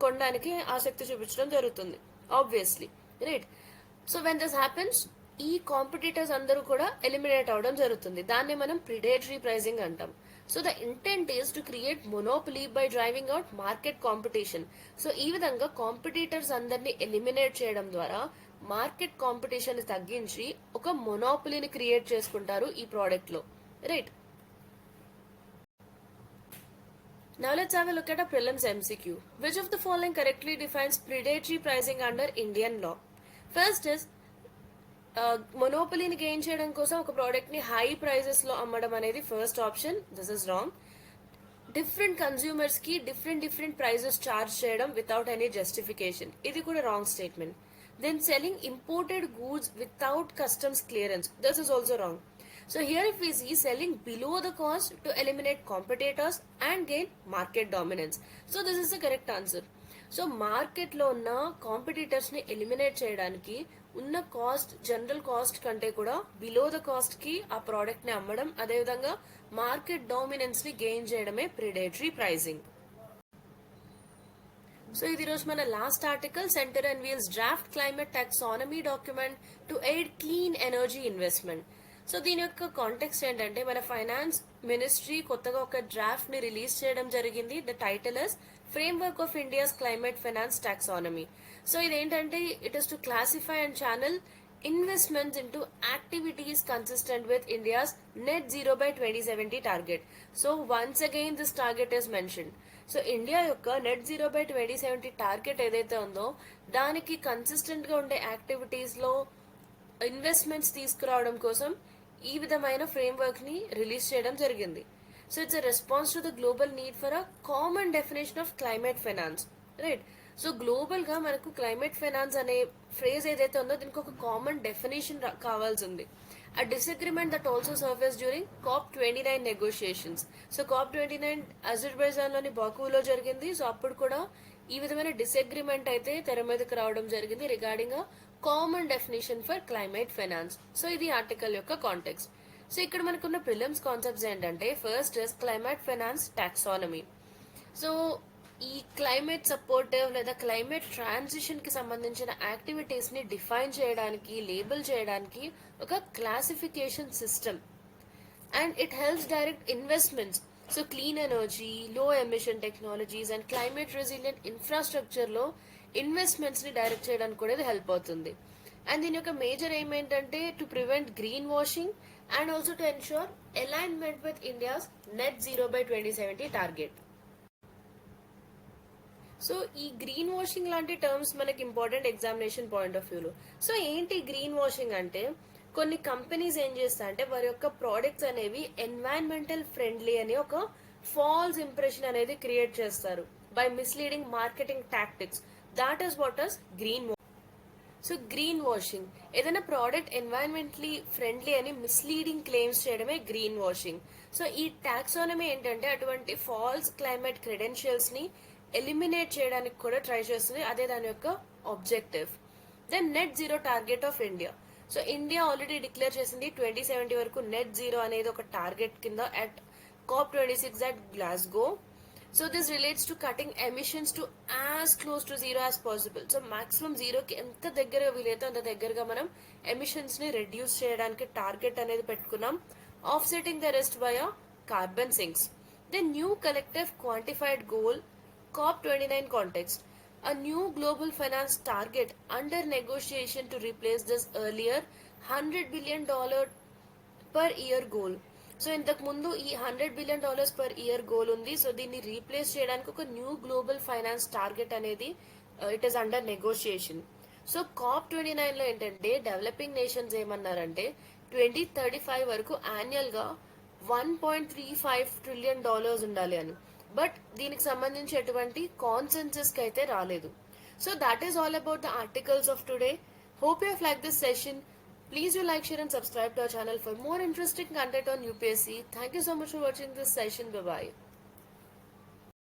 కొనడానికి ఆసక్తి చూపించడం జరుగుతుంది, obviously, right? So when this happens ఈ కాంపిటీటర్స్ అందరూ కూడా ఎలిమినేట్ అవడం జరుగుతుంది. దాన్ని మనం ప్రిడేటరీ ప్రైసింగ్ అంటాం. So the intent is to create monopoly by driving out market competition. So ఈ విధంగా కాంపిటీటర్స్ అందరినీ ఎలిమినేట్ చేయడం ద్వారా మార్కెట్ కాంపిటీషన్ ని తగ్గించి ఒక మొనోపలీని క్రియేట్ చేసుకుంటారు ఈ ప్రోడక్ట్ లో, right? Now let's have a look at a prelims MCQ. Which of the following correctly defines predatory pricing under Indian law? First is మొనోపలీని గెయిన్ చేయడం కోసం ఒక ప్రోడక్ట్ ని హై ప్రైజెస్ లో అమ్మడం అనేది first option. This is wrong. Different consumers కి different prices charge చేయడం వితౌట్ ఎనీ జస్టిఫికేషన్, ఇది కూడా wrong statement. Then selling imported goods without customs clearance, this is also wrong. So here if we see selling below the cost to eliminate competitors and gain market dominance. So this is the correct answer. So మార్కెట్లో ఉన్న competitors ని eliminate చేయడానికి ఉన్న cost general cost కంటే కూడా below the cost కి ఆ product ని అమ్మడం, అదేవిధంగా మార్కెట్ డామినెన్స్ ని గెయిన్ చేయడమే ప్రిడేటరీ ప్రైజింగ్. సో ఇది రోజు మన last article, centre and wheels draft climate taxonomy document to aid clean energy investment. So దీని యొక్క కాంటెక్స్ట్ ఏంటంటే మన ఫైనాన్స్ మినిస్ట్రీ కొత్తగా ఒక డ్రాఫ్ట్ ని రిలీజ్ చేయడం జరిగింది. The title is framework of India's climate finance taxonomy. So ఇదేంటంటే it is to classify and channel investments into activities consistent with India's net zero by 2070 target. So once again this target is mention. So India యొక్క net zero by 2070 target ఏదైతే ఉందో దానికి consistent గా ఉండే activities లో investments తీసుకురావడం కోసం ఈ విధమైన ఫ్రేమ్వర్క్ ని రిలీజ్ చేయడం జరిగింది. So it's a response to the global need for a common definition of climate finance, right. So global గా మనకు క్లైమేట్ ఫైనాన్స్ అనే ఫ్రేజ్ ఏదైతే ఉందో దీనికి ఒక కామన్ డెఫినేషన్ కావాల్సి ఉంది. A disagreement that also surfaced during COP29 negotiations. So COP29 Azerbaijan లోని బాకులో జరిగింది. సో అప్పుడు కూడా ఈ విధమైన డిసగ్రిమెంట్ అయితే తెర మీదకి రావడం జరిగింది regarding common definition for climate finance. So ఇది ఆర్టికల్ యొక్క కాంటెక్స్ట్. సో ఇక్కడ మనకున్న ప్రిలిమ్స్ కాన్సెప్ట్స్ ఏంటంటే first is climate finance taxonomy. So ఈ క్లైమేట్ సపోర్టివ్ లేదా క్లైమేట్ ట్రాన్సిషన్ కి సంబంధించిన యాక్టివిటీస్ ని డిఫైన్ చేయడానికి, లేబుల్ చేయడానికి ఒక classification system. And it helps direct investments. So clean energy, low emission technologies and climate resilient infrastructure లో ఇన్వెస్ట్మెంట్స్ ని డైరెక్ట్ చేయడానికి కూడా ఇది హెల్ప్ అవుతుంది. అండ్ దీని యొక్క మేజర్ ఎయిమ్ ఏంటంటే to prevent green washing and also to ensure alignment with India's net zero by 2070 target. So ఈ గ్రీన్ వాషింగ్ లాంటి టర్మ్స్ మనకి ఇంపార్టెంట్ ఎగ్జామినేషన్ పాయింట్ ఆఫ్ వ్యూలో. సో ఏంటి గ్రీన్ వాషింగ్ అంటే కొన్ని కంపెనీస్ ఏం చేస్తాయంటే వారి యొక్క ప్రోడక్ట్స్ అనేవి ఎన్వైరన్మెంటల్ ఫ్రెండ్లీ అని ఒక ఫాల్స్ ఇంప్రెషన్ అనేది క్రియేట్ చేస్తారు by misleading marketing tactics. That is what is green. So greenwashing ఏదైనా ప్రోడక్ట్ ఎన్వైరన్మెంటలీ ఫ్రెండ్లీ అని మిస్లీడింగ్ క్లెయిమ్స్ చేయడమే గ్రీన్ వాషింగ్. సో ఈ టాక్సానమీ ఏంటంటే అటువంటి ఫాల్స్ క్లైమేట్ క్రెడెన్షియల్స్ ని ఎలిమినేట్ చేయడానికి కూడా ట్రై చేస్తుంది, అదే దాని యొక్క objective. Then net zero target of India. So India already declare చేసింది 2070 వరకు నెట్ జీరో అనేది ఒక టార్గెట్ కింద at COP26 at Glasgow. So this relates to cutting emissions to as close to zero as possible. So maximum zero కి ఎంత దగ్గరగా వీలైతే అంత దగ్గరగా మనం ఎమిషన్స్ ని రెడ్యూస్ చేయడానికి టార్గెట్ అనేది పెట్టుకున్నాం. Offsetting the rest via carbon sinks. The new collective quantified goal COP29 context. A new global finance target under negotiation to replace this earlier $100 billion per year goal. So ఇంతకు ముందు ఈ $100 billion per year goal ఉంది. So దీన్ని replace చేయడానికి ఒక new global finance target అనేది it is under negotiation. So COP29 లో ఏంటంటే డెవలపింగ్ నేషన్స్ ఏమన్నారంటే 2035 వరకు యాన్యువల్ గా $1.35 trillion ఉండాలి అని. బట్ దీనికి సంబంధించి ఎటువంటి కాన్సెన్సస్ కి అయితే రాలేదు. So that is all about the articles of today. Hope you have like this session. Please do like, share and subscribe to our channel for more interesting content on UPSC. Thank you so much for watching this session. Bye-bye.